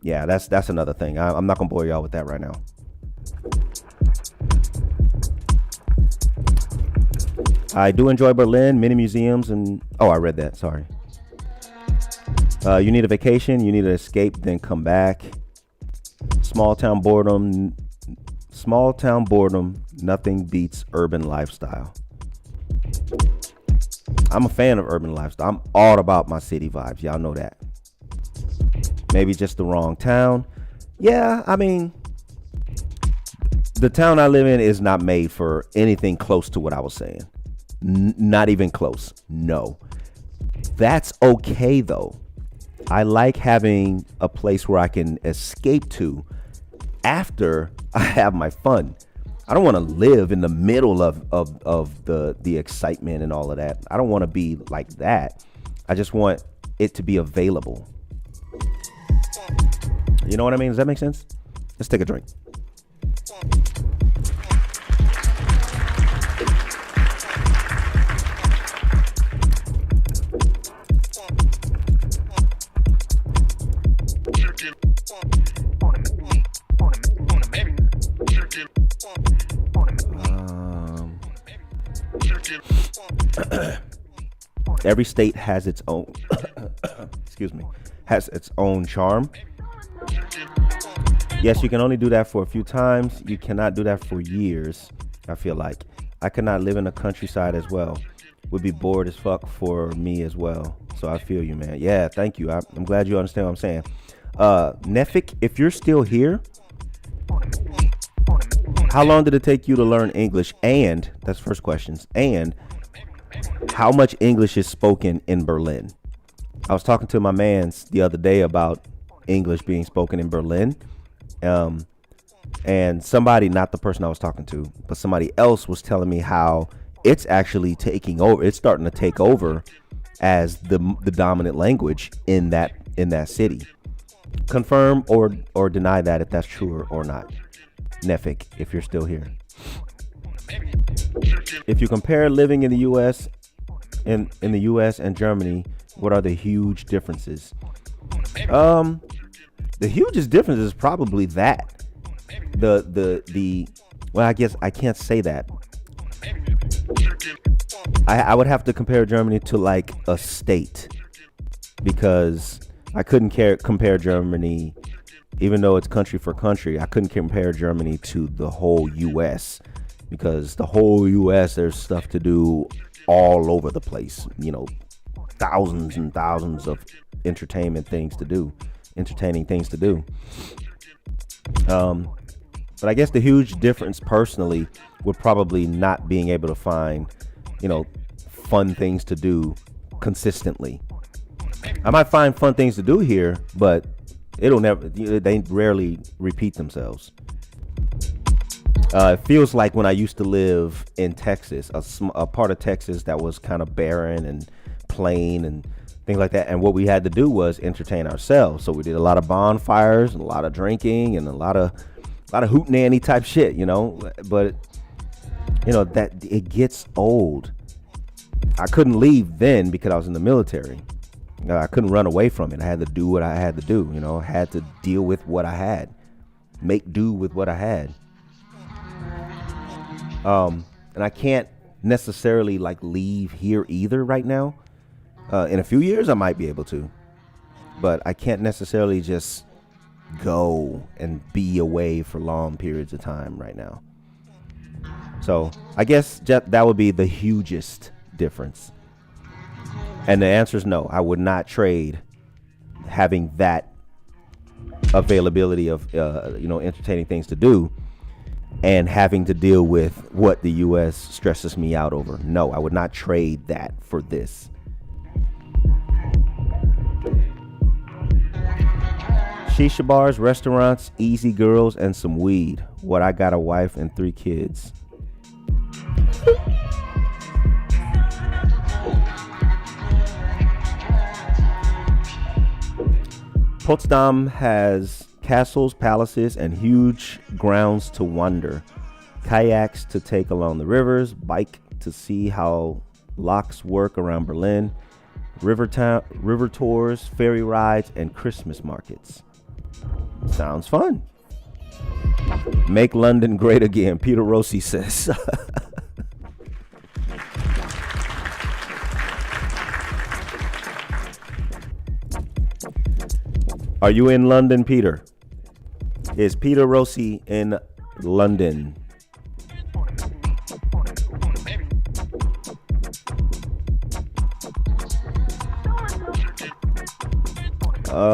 that's another thing. I'm not gonna bore y'all with that right now. I do enjoy Berlin, many museums, and I read that. Sorry. You need a vacation, you need to escape, then come back. Small town boredom. Nothing beats urban lifestyle. I'm a fan of urban lifestyle. I'm all about my city vibes. Y'all know that. Maybe just the wrong town. Yeah, I mean, the town I live in is not made for anything close to what I was saying. Not even close. No. That's okay, though. I like having a place where I can escape to after I have my fun. I don't want to live in the middle of the excitement and all of that. I don't want to be like that. I just want it to be available. You know what I mean? Does that make sense? Let's take a drink. Every state has its own has its own charm. Yes, you can only do that for a few times. You cannot do that for years. I feel like I could not live in the countryside as well. Would be bored as fuck for me as well. So I feel you, man. Yeah, thank you. I'm glad you understand what I'm saying. Nefik, if you're still here, how long did it take you to learn English? And that's first questions. And how much English is spoken in Berlin? I was talking to my mans the other day about English being spoken in Berlin. And somebody, not the person I was talking to, but somebody else was telling me how it's actually taking over. It's starting to take over as the dominant language in that city. Confirm or deny that if that's true or not. Nefik, if you're still here. If you compare living in the U.S. in the U.S. and Germany, what are the huge differences? The hugest difference is probably that. Well, I guess I can't say that. I would have to compare Germany to like a state, because I couldn't compare Germany, even though it's country for country. I couldn't compare Germany to the whole U.S. because the whole U.S. there's stuff to do all over the place. Thousands and thousands of entertaining things to do. But I guess the huge difference personally would probably not being able to find, fun things to do consistently. I might find fun things to do here, but they rarely repeat themselves. It feels like when I used to live in Texas, a part of Texas that was kind of barren and plain and things like that. And what we had to do was entertain ourselves. So we did a lot of bonfires and a lot of drinking and a lot of hootenanny type shit, But that it gets old. I couldn't leave then because I was in the military. I couldn't run away from it. I had to do what I had to do. I had to deal with what I had, make do with what I had. And I can't necessarily leave here either right now. In a few years, I might be able to, but I can't necessarily just go and be away for long periods of time right now. So I guess that would be the hugest difference. And the answer is no. I would not trade having that availability of entertaining things to do and having to deal with what the U.S. stresses me out over. No, I would not trade that for this. Shisha bars, restaurants, easy girls, and some weed. What, I got a wife and 3 kids. Potsdam has castles, palaces, and huge grounds to wander. Kayaks to take along the rivers, bike to see how locks work around Berlin, river tours, ferry rides, and Christmas markets. Sounds fun. Make London great again, Peter Rossi says. Are you in London, Peter? Is Peter Rossi in London?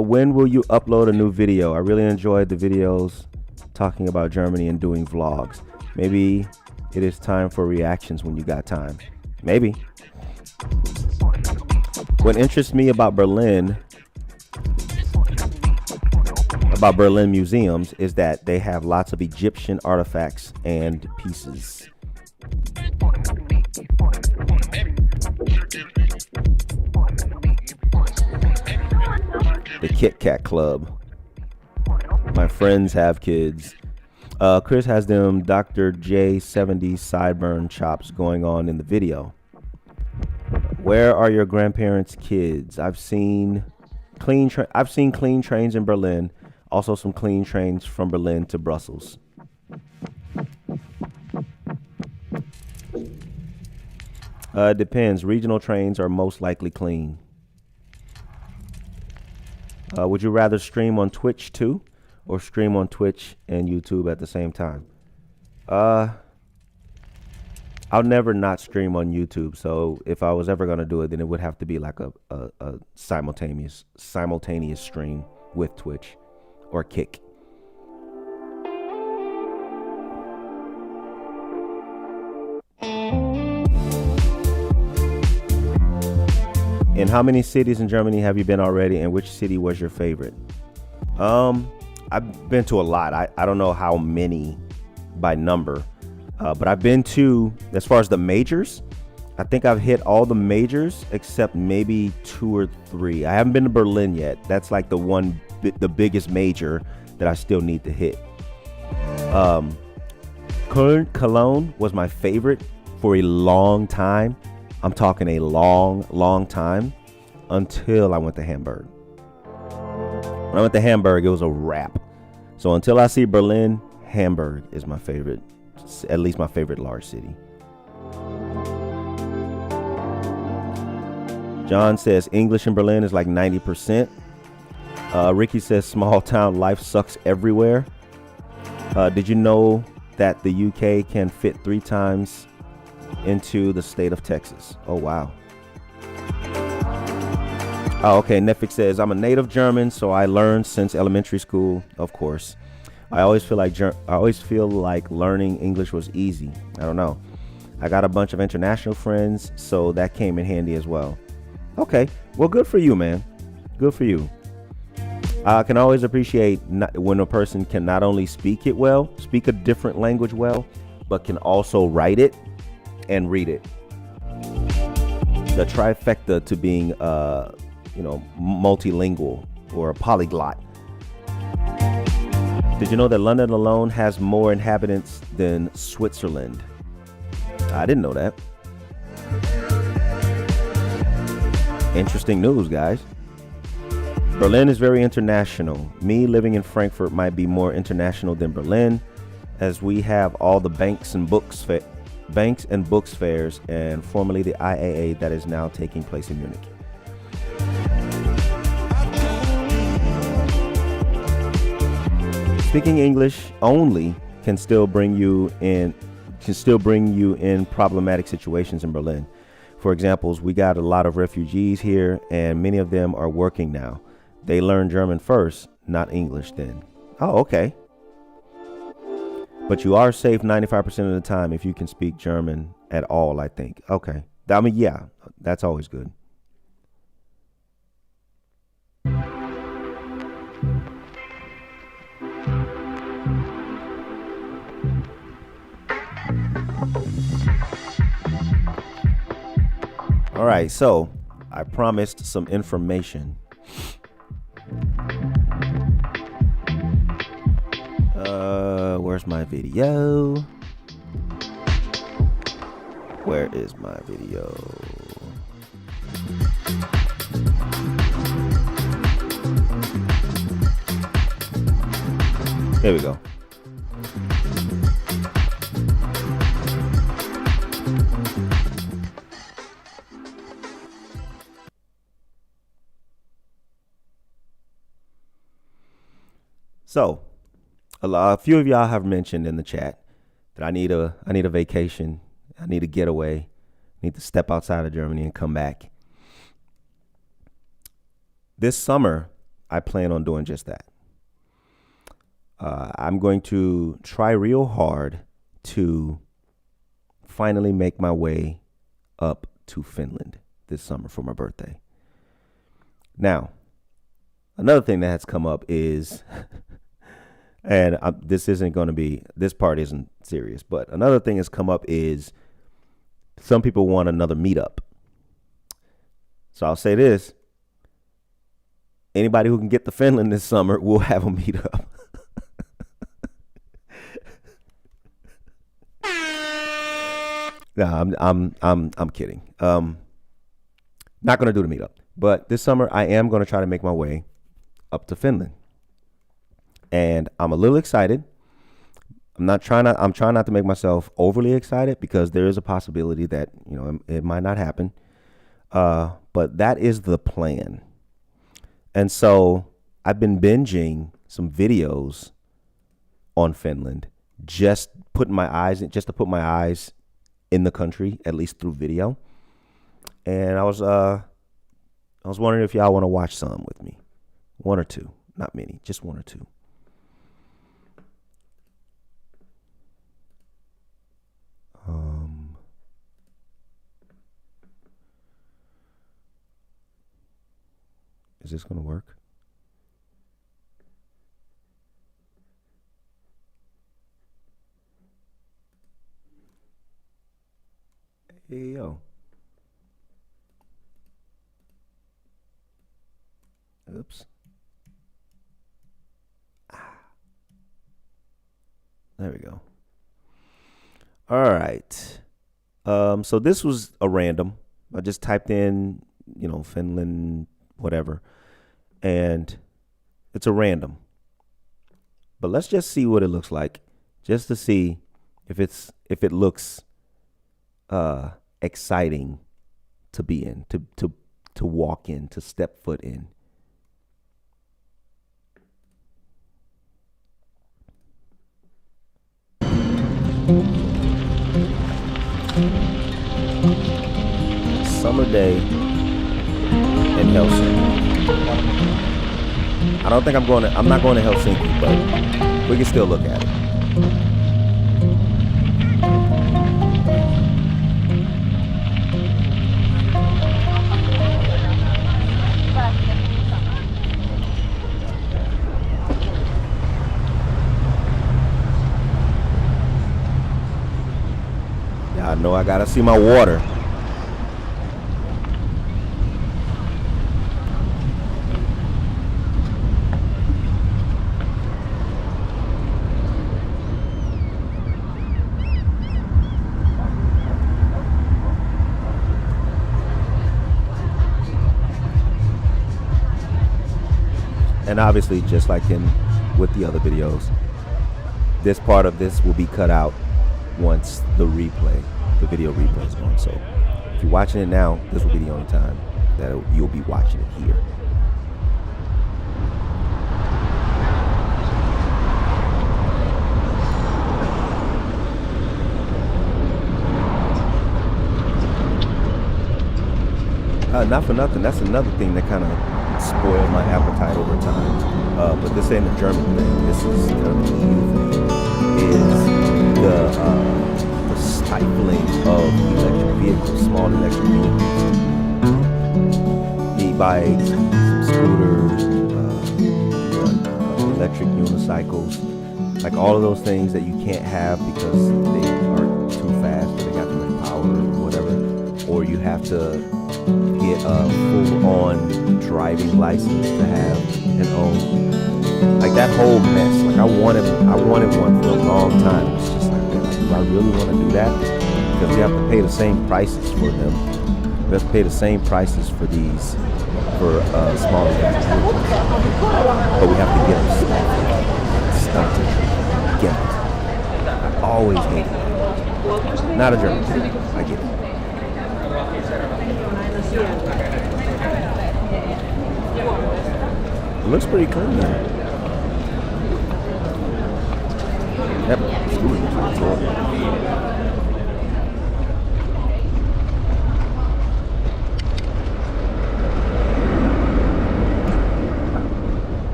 When will you upload a new video? I really enjoyed the videos talking about Germany and doing vlogs. Maybe it is time for reactions when you got time. Maybe. What interests me about Berlin museums is that they have lots of Egyptian artifacts and pieces. The Kit Kat Club. My friends have kids. Chris has them Dr. J70 sideburn chops going on in the video. Where are your grandparents' kids? I've seen clean trains in Berlin. Also some clean trains from Berlin to Brussels. It depends. Regional trains are most likely clean. Would you rather stream on Twitch too, or stream on Twitch and YouTube at the same time? I'll never not stream on YouTube. So if I was ever gonna do it, then it would have to be like a simultaneous stream with Twitch or Kick. And how many cities in Germany have you been already, and which city was your favorite? I've been to a lot. I don't know how many by number, but I've been to, as far as the majors, I think I've hit all the majors except maybe 2 or 3. I haven't been to Berlin yet. That's like the biggest major that I still need to hit. Cologne was my favorite for a long time. I'm talking a long time, until I went to Hamburg. When I went to Hamburg, it was a wrap. So until I see Berlin, Hamburg is my favorite, at least my favorite large city. John says English in Berlin is like 90%. Ricky says small town life sucks everywhere. Did you know that the UK can fit 3 times into the state of Texas? Oh, wow. Oh, okay. Netflix says, I'm a native German, so I learned since elementary school, of course. I always feel like learning English was easy. I don't know. I got a bunch of international friends, so that came in handy as well. Okay. Well, good for you, man. Good for you. I can always appreciate when a person can not only speak a different language well, but can also write it and read it. The trifecta to being multilingual or a polyglot. Did you know that London alone has more inhabitants than Switzerland? I didn't know that. Interesting news, guys. Berlin is very international. Me living in Frankfurt might be more international than Berlin, as we have all the banks and books fairs, and formerly the IAA that is now taking place in Munich. Speaking English only can still bring you in problematic situations in Berlin. For examples, we got a lot of refugees here, and many of them are working now. They learn German first, not English then. Oh, okay. But you are safe 95% of the time if you can speak German at all, I think. Okay. I mean, yeah, that's always good. All right, so I promised some information. Where's my video? Where is my video? Here we go. So, a few of y'all have mentioned in the chat that I need a vacation. I need a getaway. I need to step outside of Germany and come back. This summer, I plan on doing just that. I'm going to try real hard to finally make my way up to Finland this summer for my birthday. Now, another thing that has come up is, and this part isn't serious, but another thing has come up is some people want another meetup. So I'll say this. Anybody who can get to Finland this summer will have a meetup. No, I'm kidding. Not gonna do the meetup, but this summer I am gonna try to make my way up to Finland, and I'm a little excited. I'm trying not to make myself overly excited because there is a possibility that it might not happen. But that is the plan, and so I've been binging some videos on Finland, just to put my eyes in the country, at least through video. And I was wondering if y'all want to watch some with me. One or two, not many, just one or two. Is this going to work? Hey, yo. Oops. There we go. All right. So this was a random. I just typed in, Finland, whatever. And it's a random. But let's just see what it looks like, just to see if it looks exciting to be in, to walk in, to step foot in. Summer day in Helsinki. I'm not going to Helsinki, but we can still look at it. Yeah, I know I gotta see my water. And obviously, just like with the other videos, this part of this will be cut out once the video replay is on. So if you're watching it now, this will be the only time that you'll be watching it here. Not for nothing, that's another thing that kind of spoiled my appetite over time. But this ain't a German thing. This is kind of a EU thing. Is the stifling of electric vehicles, small electric vehicles, e-bikes, scooters, electric unicycles, like all of those things that you can't have because they are too fast, or they got too much power, or whatever, or you have to get a full-on driving license to have and own. Like that whole mess. Like I wanted one for a long time. It's just like, do I really want to do that? Because we have to pay the same prices for them. We have to pay the same prices for these, for smaller vehicles. But we have to get them stuff to get it. I always hate it. Not a German. I get it. It looks pretty clean now. Yep,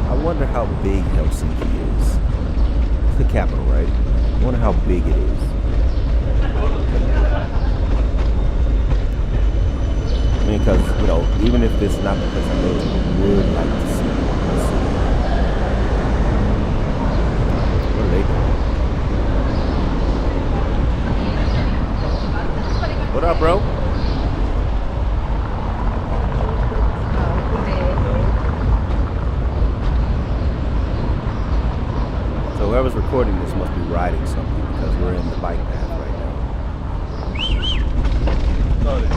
I wonder how big Helsinki is. It's the capital, right? I wonder how big it is. I mean, because, you know, even if it's not because I really would like to see it. Let's see. What are they doing? What up, bro? So whoever's recording this must be riding something because we're in the bike path right now. Sorry.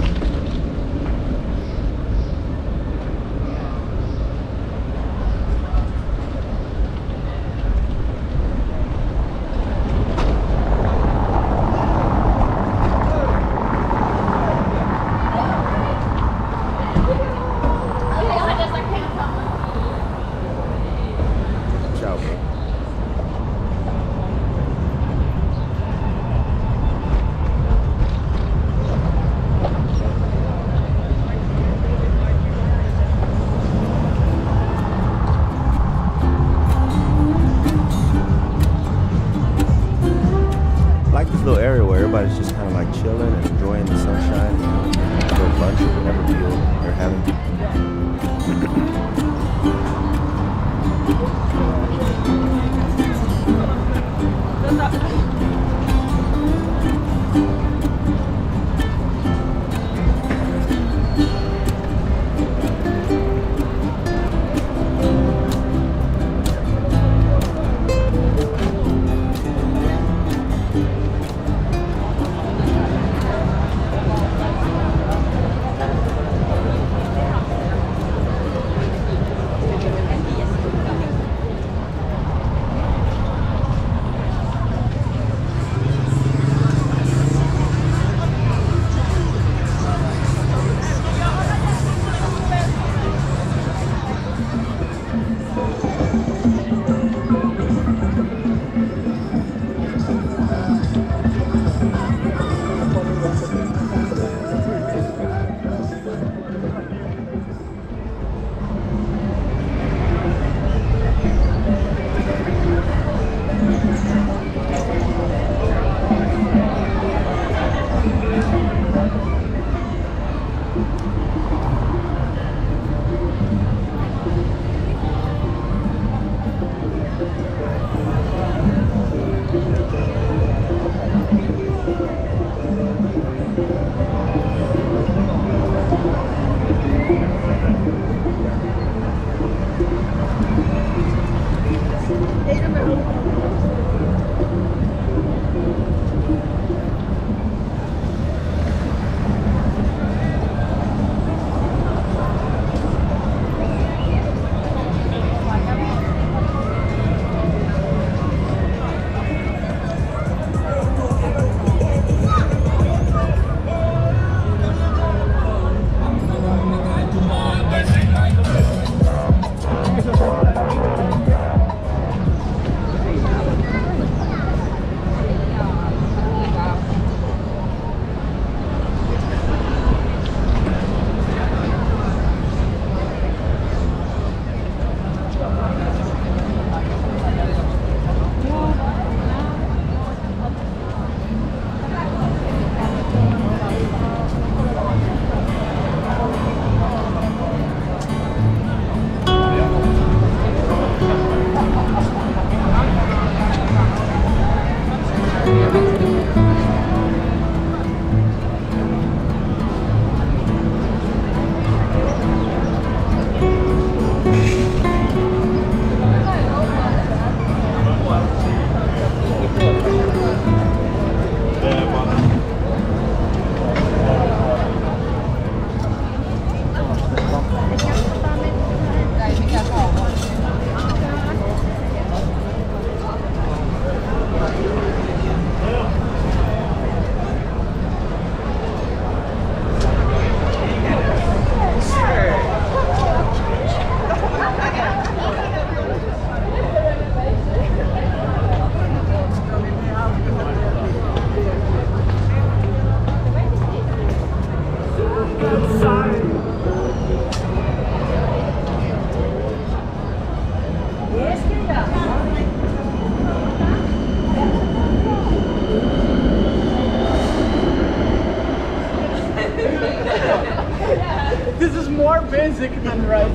is more basic than right.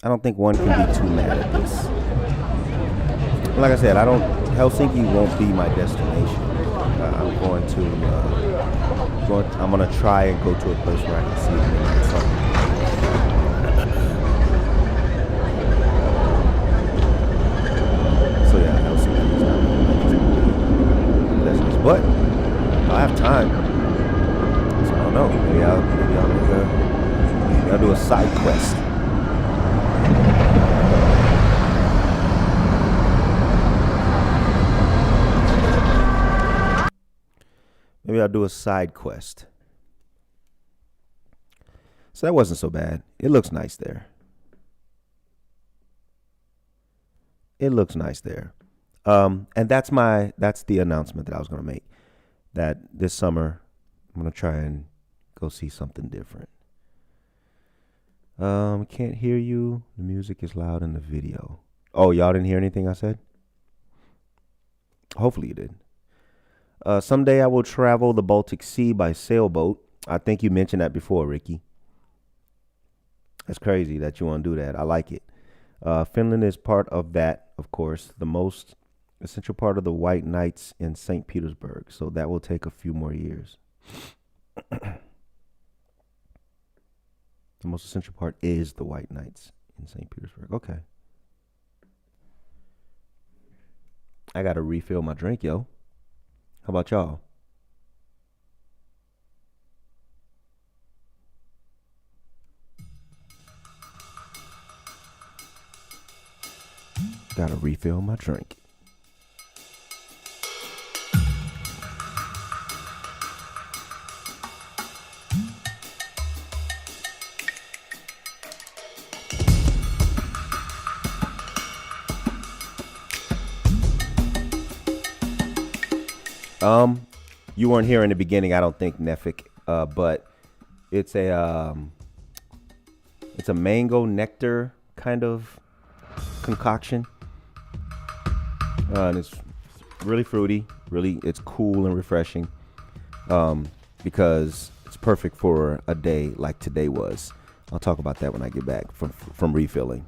I don't think one can be too mad at this. Like I said, Helsinki won't be my destination. I'm going to, I'm gonna try and go to a place where I can see it something. So yeah, Helsinki is not my destination, but I have time, so I don't know. Maybe I'll do a side quest. Maybe I'll do a side quest. So that wasn't so bad. It looks nice there. It looks nice there. And that's the announcement that I was going to make. That this summer, I'm going to try and go see something different. Can't hear you. The music is loud in the video. Oh, y'all didn't hear anything I said? Hopefully you did. Someday I will travel the Baltic Sea by sailboat. I think you mentioned that before, Ricky. That's crazy that you want to do that. I like it. Finland is part of that, of course, the most essential part of the White Knights in St. Petersburg. So that will take a few more years. The most essential part is the White Knights in St. Petersburg. Okay. I got to refill my drink, yo. How about y'all? Gotta refill my drink. You weren't here in the beginning, I don't think, Nefik, but it's a mango nectar kind of concoction, and it's really fruity. Really, it's cool and refreshing, because it's perfect for a day like today was. I'll talk about that when I get back from refilling.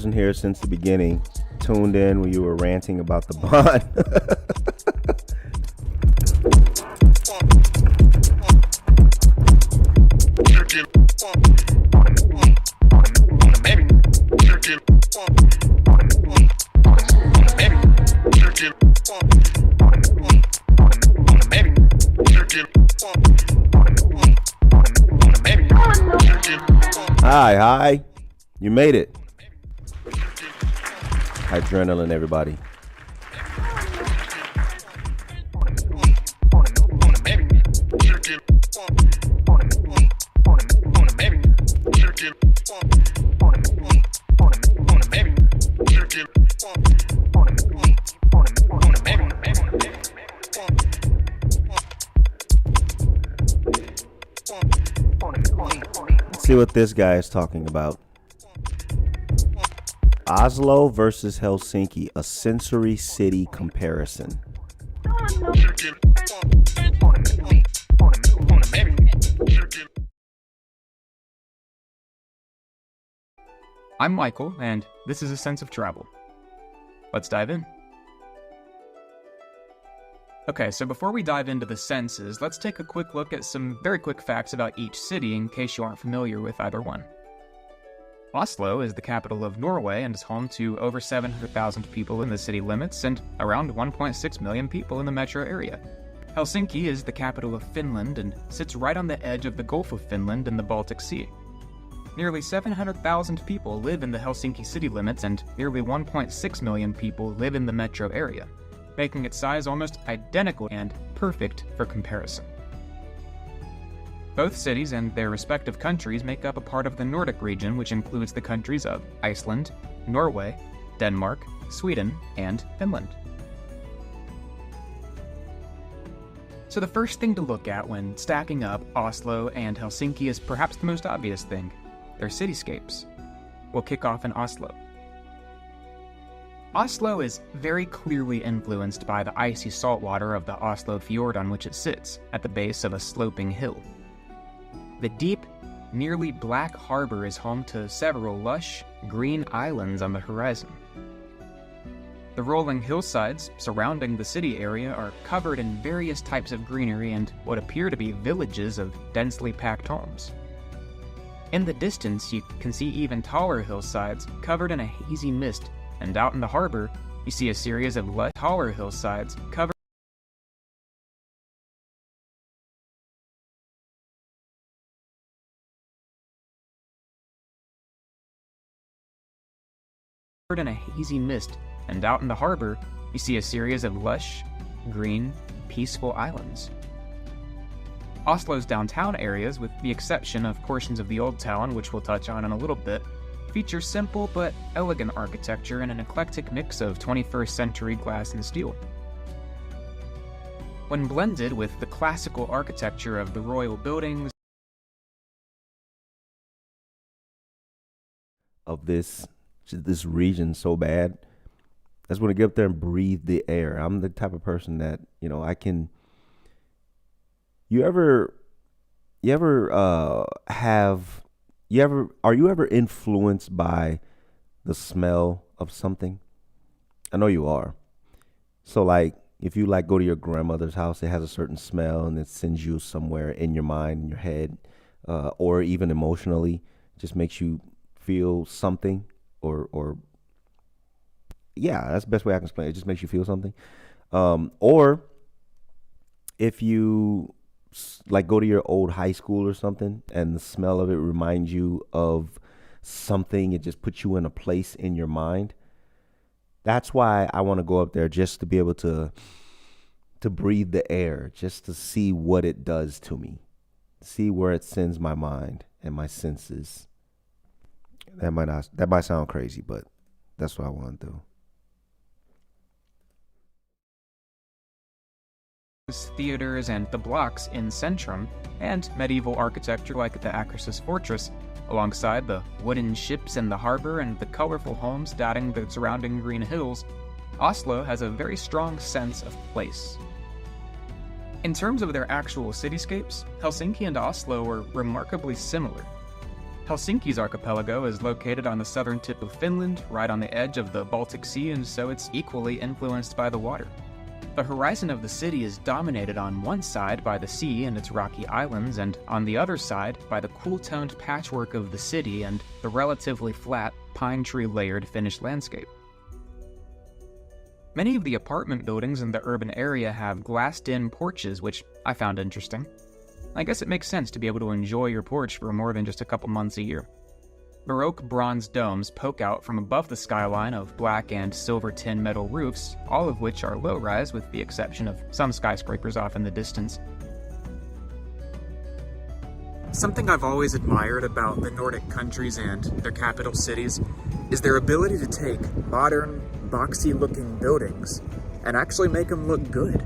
wasn't here since the beginning, tuned in when you were ranting about the bond. Hi, you made it. Adrenaline, everybody. Let's see what this guy is talking about. Oslo versus Helsinki, a sensory city comparison. I'm Michael, and this is A Sense of Travel. Let's dive in. Okay, so before we dive into the senses, let's take a quick look at some very quick facts about each city in case you aren't familiar with either one. Oslo is the capital of Norway and is home to over 700,000 people in the city limits and around 1.6 million people in the metro area. Helsinki is the capital of Finland and sits right on the edge of the Gulf of Finland and the Baltic Sea. Nearly 700,000 people live in the Helsinki city limits and nearly 1.6 million people live in the metro area, making its size almost identical and perfect for comparison. Both cities and their respective countries make up a part of the Nordic region, which includes the countries of Iceland, Norway, Denmark, Sweden, and Finland. So the first thing to look at when stacking up Oslo and Helsinki is perhaps the most obvious thing: their cityscapes. We'll kick off in Oslo. Oslo is very clearly influenced by the icy saltwater of the Oslo fjord on which it sits, at the base of a sloping hill. The deep, nearly black harbor is home to several lush, green islands on the horizon. The rolling hillsides surrounding the city area are covered in various types of greenery and what appear to be villages of densely packed homes. In the distance, you can see even taller hillsides covered in a hazy mist, and out in the harbor, you see a series of lush, taller hillsides covered in a hazy mist, and out in the harbor, you see a series of lush, green, peaceful islands. Oslo's downtown areas, with the exception of portions of the Old Town, which we'll touch on in a little bit, feature simple but elegant architecture and an eclectic mix of 21st century glass and steel. When blended with the classical architecture of the royal buildings of this region so bad, I just want to get up there and breathe the air. I'm the type of person that, I can. Are you ever influenced by the smell of something? I know you are. So like, if you go to your grandmother's house, it has a certain smell and it sends you somewhere in your mind, in your head, or even emotionally, it just makes you feel something or yeah, that's the best way I can explain it. It just makes you feel something. Or if you go to your old high school or something and the smell of it reminds you of something, it just puts you in a place in your mind. That's why I want to go up there, just to be able to breathe the air, just to see what it does to me, see where it sends my mind and my senses. That might sound crazy, but that's what I want to do. Theaters and the blocks in Centrum, and medieval architecture like the Akershus Fortress, alongside the wooden ships in the harbor and the colorful homes dotting the surrounding green hills, Oslo has a very strong sense of place. In terms of their actual cityscapes, Helsinki and Oslo are remarkably similar. Helsinki's archipelago is located on the southern tip of Finland, right on the edge of the Baltic Sea, and so it's equally influenced by the water. The horizon of the city is dominated on one side by the sea and its rocky islands, and on the other side by the cool-toned patchwork of the city and the relatively flat, pine tree-layered Finnish landscape. Many of the apartment buildings in the urban area have glassed-in porches, which I found interesting. I guess it makes sense to be able to enjoy your porch for more than just a couple months a year. Baroque bronze domes poke out from above the skyline of black and silver tin metal roofs, all of which are low-rise with the exception of some skyscrapers off in the distance. Something I've always admired about the Nordic countries and their capital cities is their ability to take modern, boxy-looking buildings and actually make them look good.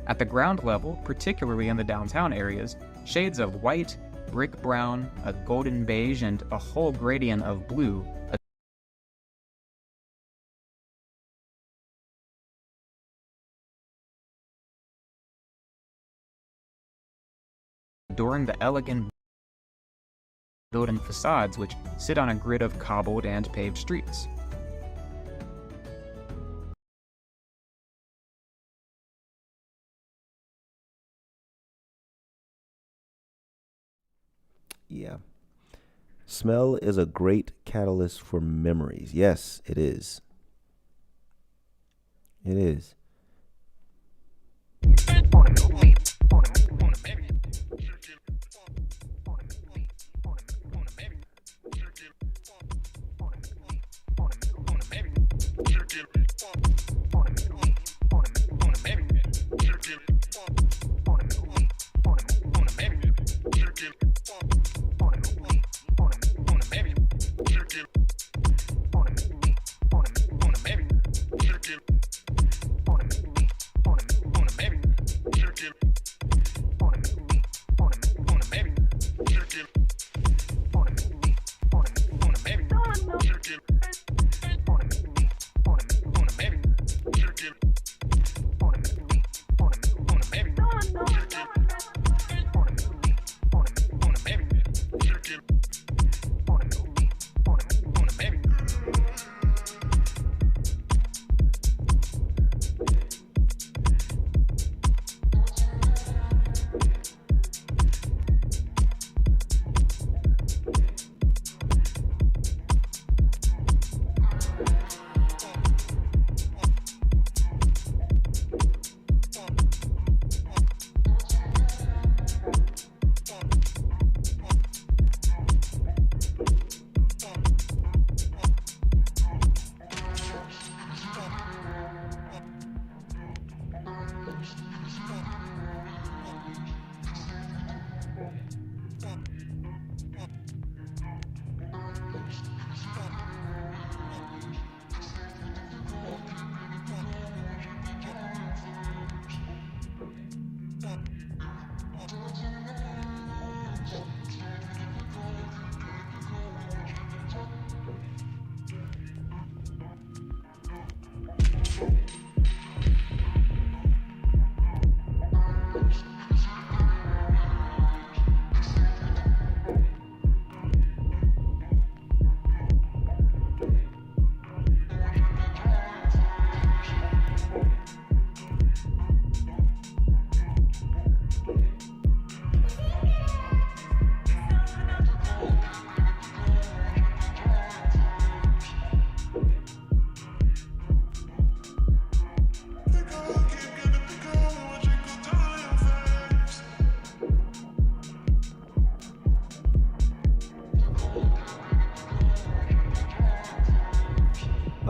At the ground level, particularly in the downtown areas, shades of white, brick brown, a golden beige, and a whole gradient of blue adorn the elegant building facades which sit on a grid of cobbled and paved streets. Yeah. Smell is a great catalyst for memories. Yes, it is. It is.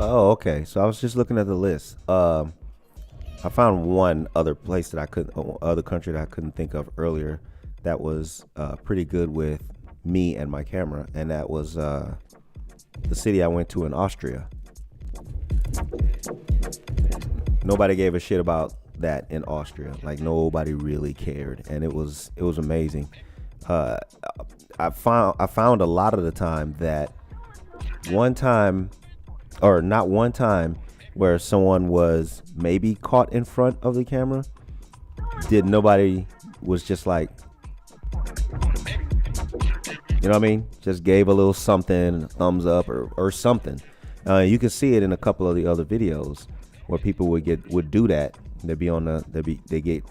Oh, okay. So I was just looking at the list. I found one other place that I could, other country that I couldn't think of earlier, that was pretty good with me and my camera, and that was the city I went to in Austria. Nobody gave a shit about that in Austria. Like nobody really cared, and it was amazing. I found a lot of the time that one time, or not one time, where someone was maybe caught in front of the camera, nobody was just like, You know what I mean? Just gave a little something, a thumbs up or something. You can see it in a couple of the other videos where people would do that. They get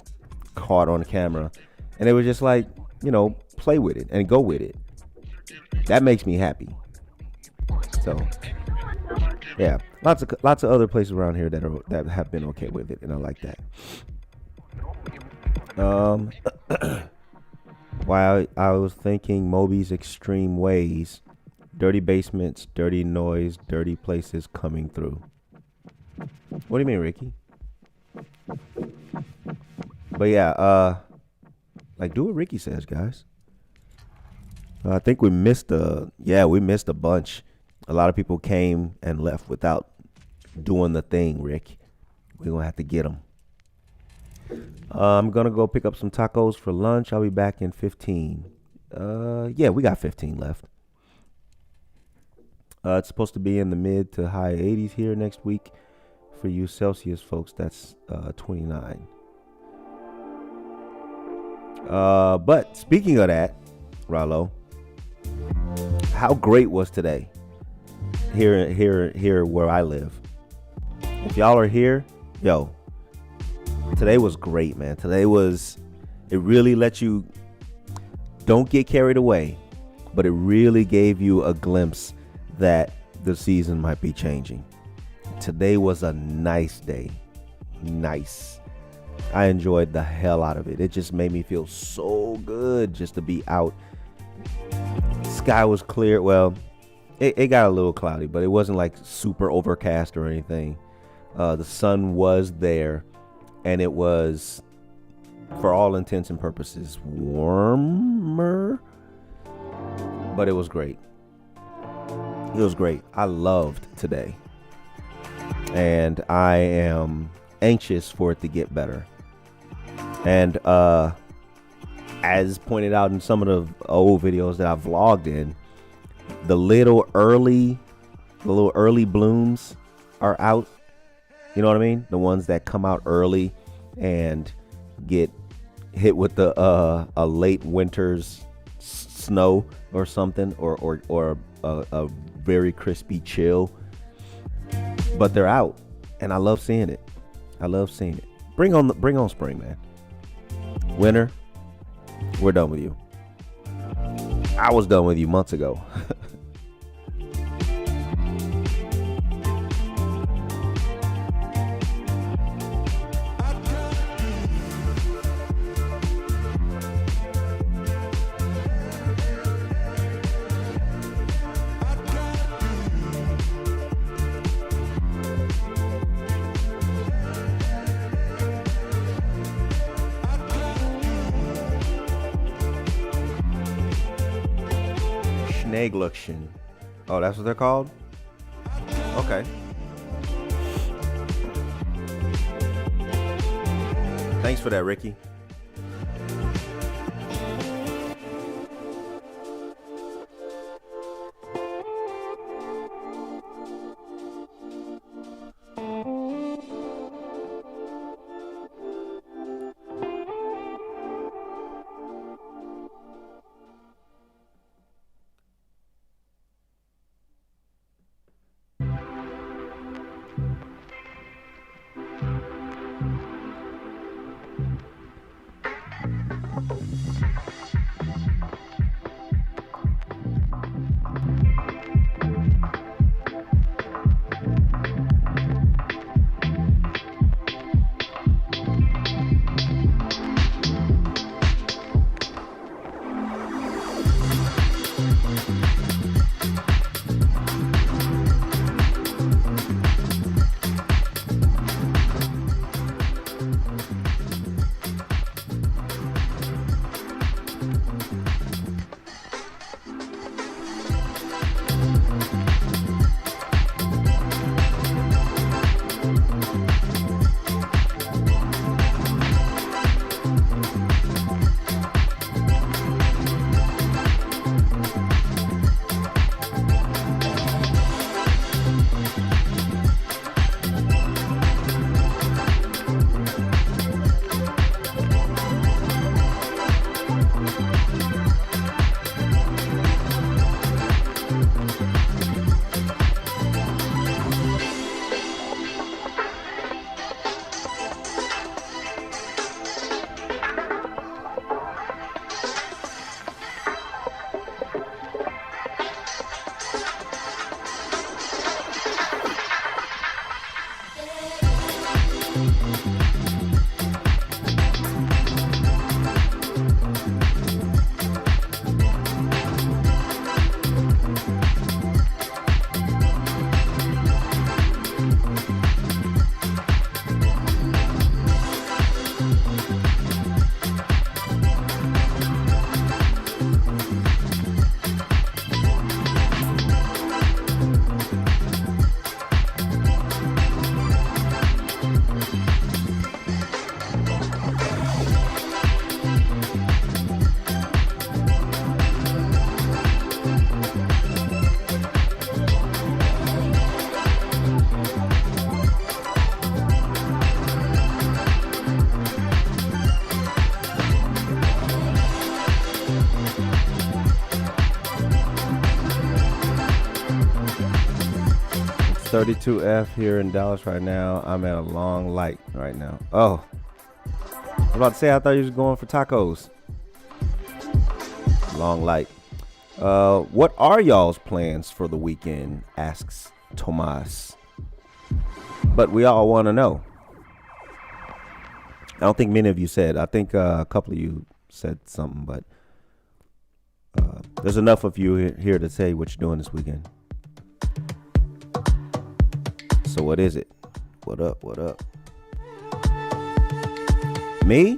caught on camera, and they were just like, play with it and go with it. That makes me happy. So yeah, lots of other places around here that have been okay with it, and I like that. While I was thinking Moby's extreme ways, dirty basements, dirty noise, dirty places coming through. What do you mean, Ricky? But yeah, like do what Ricky says, guys. I think we missed a bunch. A lot of people came and left without doing the thing, Rick. We're gonna have to get them. I'm gonna go pick up some tacos for lunch. I'll be back in 15. Yeah, we got 15 left. It's supposed to be in the mid to high 80s here next week. For you Celsius folks, that's 29. But speaking of that, Rallo, how great was today here where I live? If y'all are here, yo, today was great, man. It really let you, don't get carried away, but it really gave you a glimpse that the season might be changing. Today was a nice day. Nice. I enjoyed the hell out of it. It just made me feel so good just to be out. Sky was clear. Well, it got a little cloudy, but it wasn't like super overcast or anything. The sun was there, and it was, for all intents and purposes, warmer, but it was great. It was great. I loved today, and I am anxious for it to get better. And as pointed out in some of the old videos that I vlogged in, the little early blooms are out. You know what I mean? The ones that come out early and get hit with the a late winter's snow or something, or a very crispy chill. But they're out, and I love seeing it. Bring on spring, man. Winter, we're done with you. I was done with you months ago. Schneegluckchen. Oh, that's what they're called? Okay. Thanks for that, Ricky. 32F here in Dallas right now. I'm at a long light right now. Oh, I was about to say I thought you was going for tacos. Long light. What are y'all's plans for the weekend? Asks Tomas. But we all want to know. I don't think many of you said. I think a couple of you said something, but there's enough of you here to say what you're doing this weekend. So what is it? What up? What up? Me?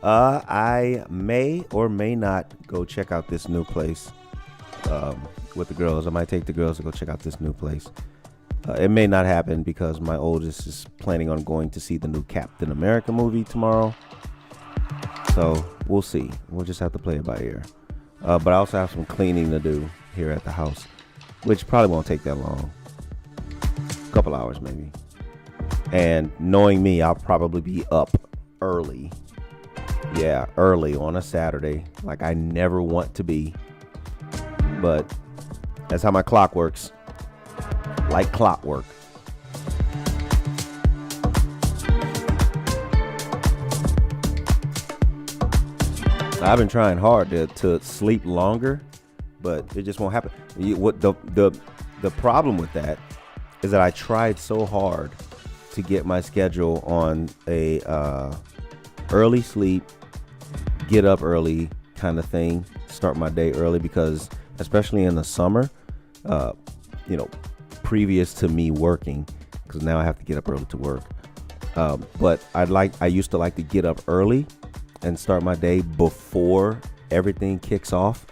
I may or may not go check out this new place with the girls. I might take the girls to go check out this new place. It may not happen because my oldest is planning on going to see the new Captain America movie tomorrow. So we'll see. We'll just have to play it by ear. But I also have some cleaning to do here at the house, which probably won't take that long. A couple hours maybe. And knowing me, I'll probably be up early. Yeah, early on a Saturday, like I never want to be. But that's how my clock works. Like clockwork. I've been trying hard to sleep longer, but it just won't happen. What the problem with that is that I tried so hard to get my schedule on a early sleep, get up early kind of thing, start my day early, because especially in the summer, previous to me working, because now I have to get up early to work. But I used to like to get up early and start my day before everything kicks off,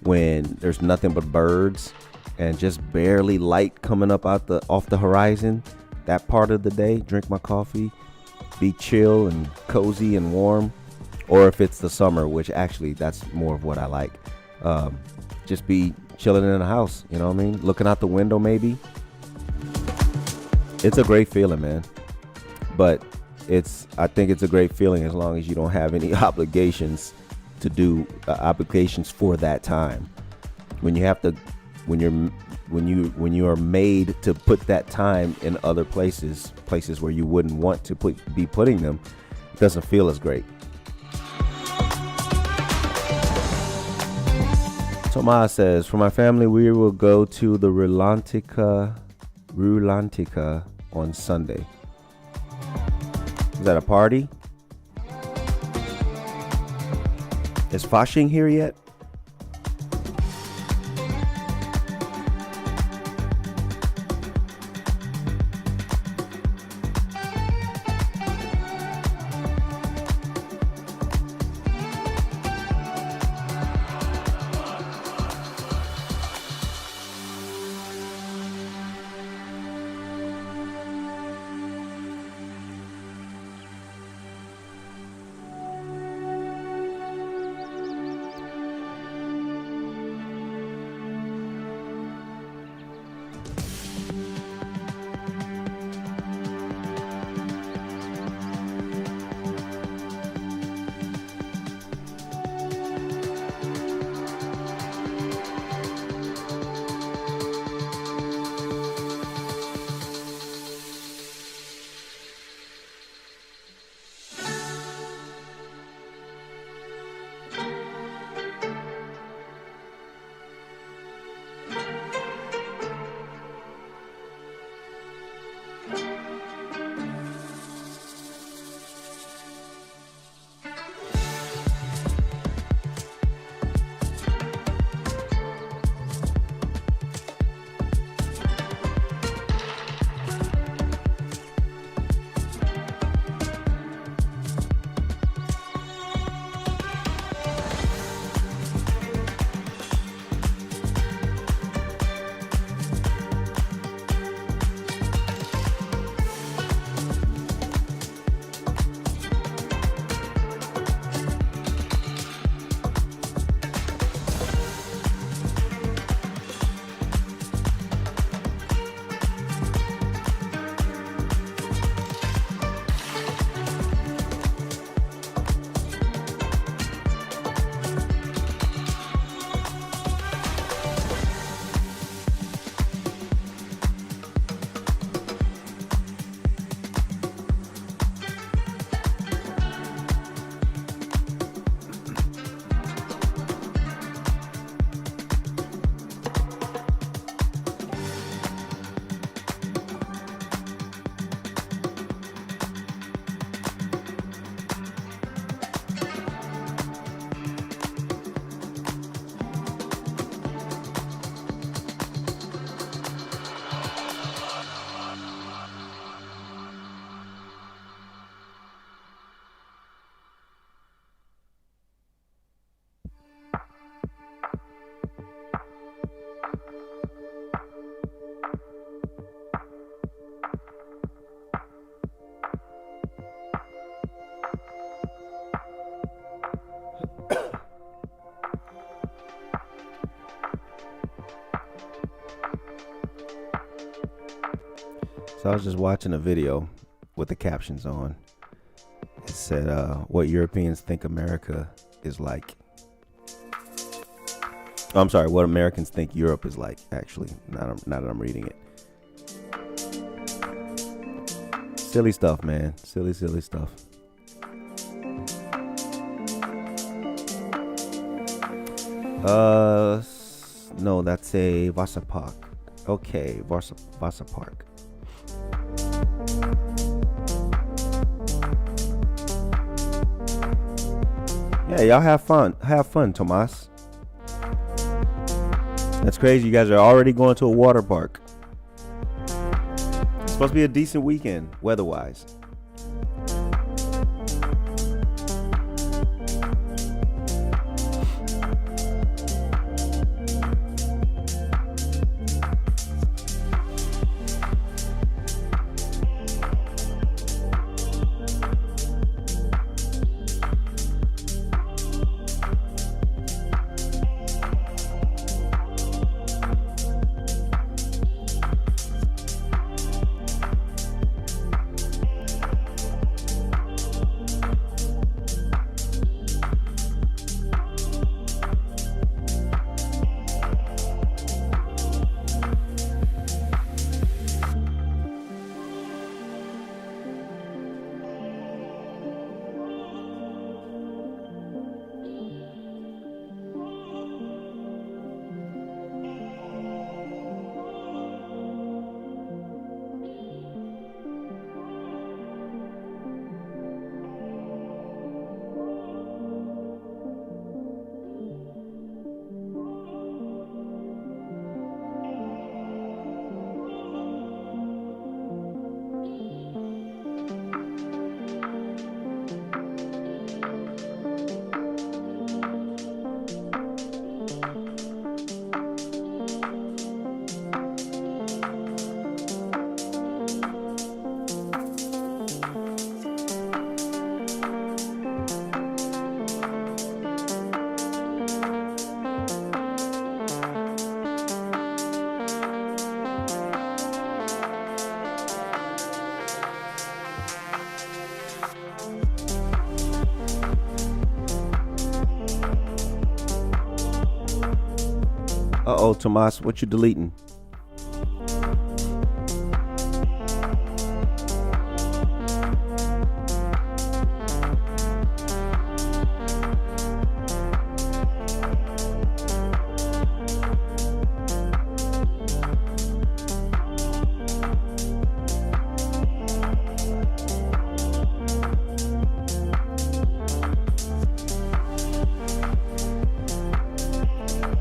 when there's nothing but birds and just barely light coming up off the horizon. That part of the day, drink my coffee, be chill and cozy and warm. Or if it's the summer, which actually that's more of what I like, just be chilling in the house, you know what I mean? Looking out the window maybe. It's a great feeling, man. But I think it's a great feeling as long as you don't have any obligations to do obligations for that time. When you are made to put that time in other places where you wouldn't want to be putting them, it doesn't feel as great. Tomas says, for my family, we will go to the Rulantica on Sunday. Is that a party? Is Fasching here yet? So I was just watching a video with the captions on. It said, what Europeans think America is like. Oh, I'm sorry, what Americans think Europe is like, actually, now that I'm reading it. Silly stuff, man. Silly stuff. No, that's a Wasserpark. Okay, Wasserpark. Yeah, y'all have fun. Have fun, Tomas. That's crazy. You guys are already going to a water park. It's supposed to be a decent weekend, weather-wise. Uh-oh, Tomas, what you deleting?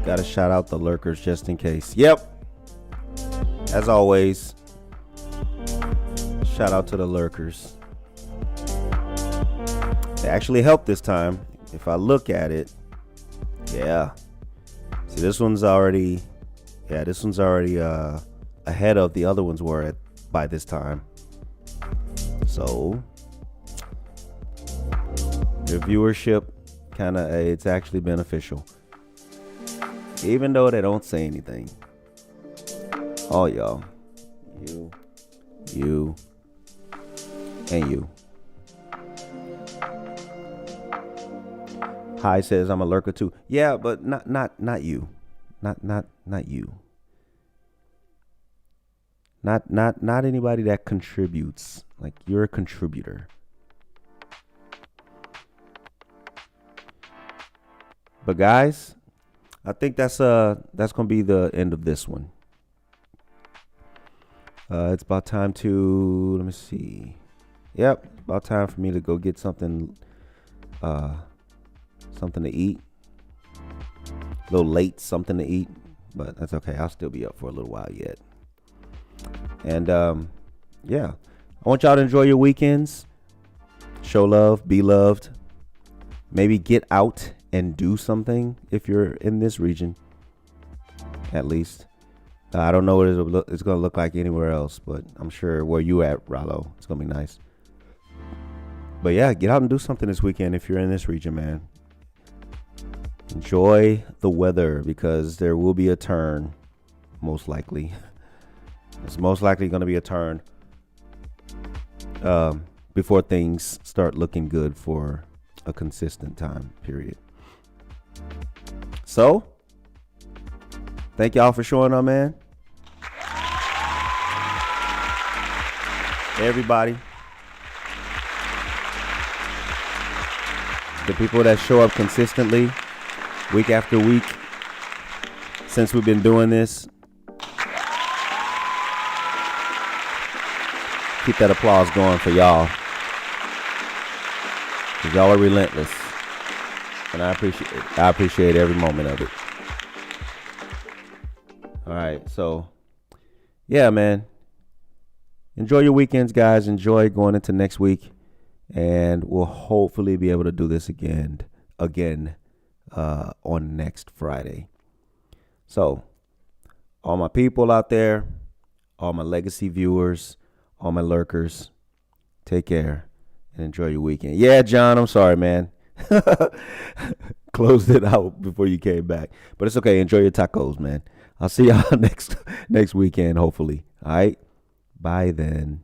Gotta shout out the lurkers just in case. Yep. As always, shout out to the lurkers. They actually helped this time. If I look at it, yeah. See, this one's already ahead of the other ones were by this time. So their viewership it's actually beneficial. Even though they don't say anything. All y'all. You, and you. Hi says I'm a lurker too. Yeah, but not you. Not you. Not anybody that contributes. Like, you're a contributor. But guys, I think that's gonna be the end of this one. It's about time to, let me see. Yep, about time for me to go get something to eat. A little late, something to eat, but that's okay. I'll still be up for a little while yet. And yeah, I want y'all to enjoy your weekends. Show love, be loved. Maybe get out and do something if you're in this region, at least. I don't know what it's going to look like anywhere else, but I'm sure where you at, Rollo, it's going to be nice. But yeah, get out and do something this weekend if you're in this region, man. Enjoy the weather, because there will be a turn, most likely. It's most likely going to be a turn before things start looking good for a consistent time period. So, thank y'all for showing up, man. Everybody. The people that show up consistently, week after week, since we've been doing this. Keep that applause going for y'all. Because y'all are relentless. And I appreciate every moment of it. All right, so yeah, man. Enjoy your weekends, guys. Enjoy going into next week. And we'll hopefully be able to do this again on next Friday. So, all my people out there, all my legacy viewers, all my lurkers, take care and enjoy your weekend. Yeah, John, I'm sorry, man. Closed it out before you came back. But it's okay. Enjoy your tacos, man. I'll see y'all next weekend, hopefully. All right? Bye then.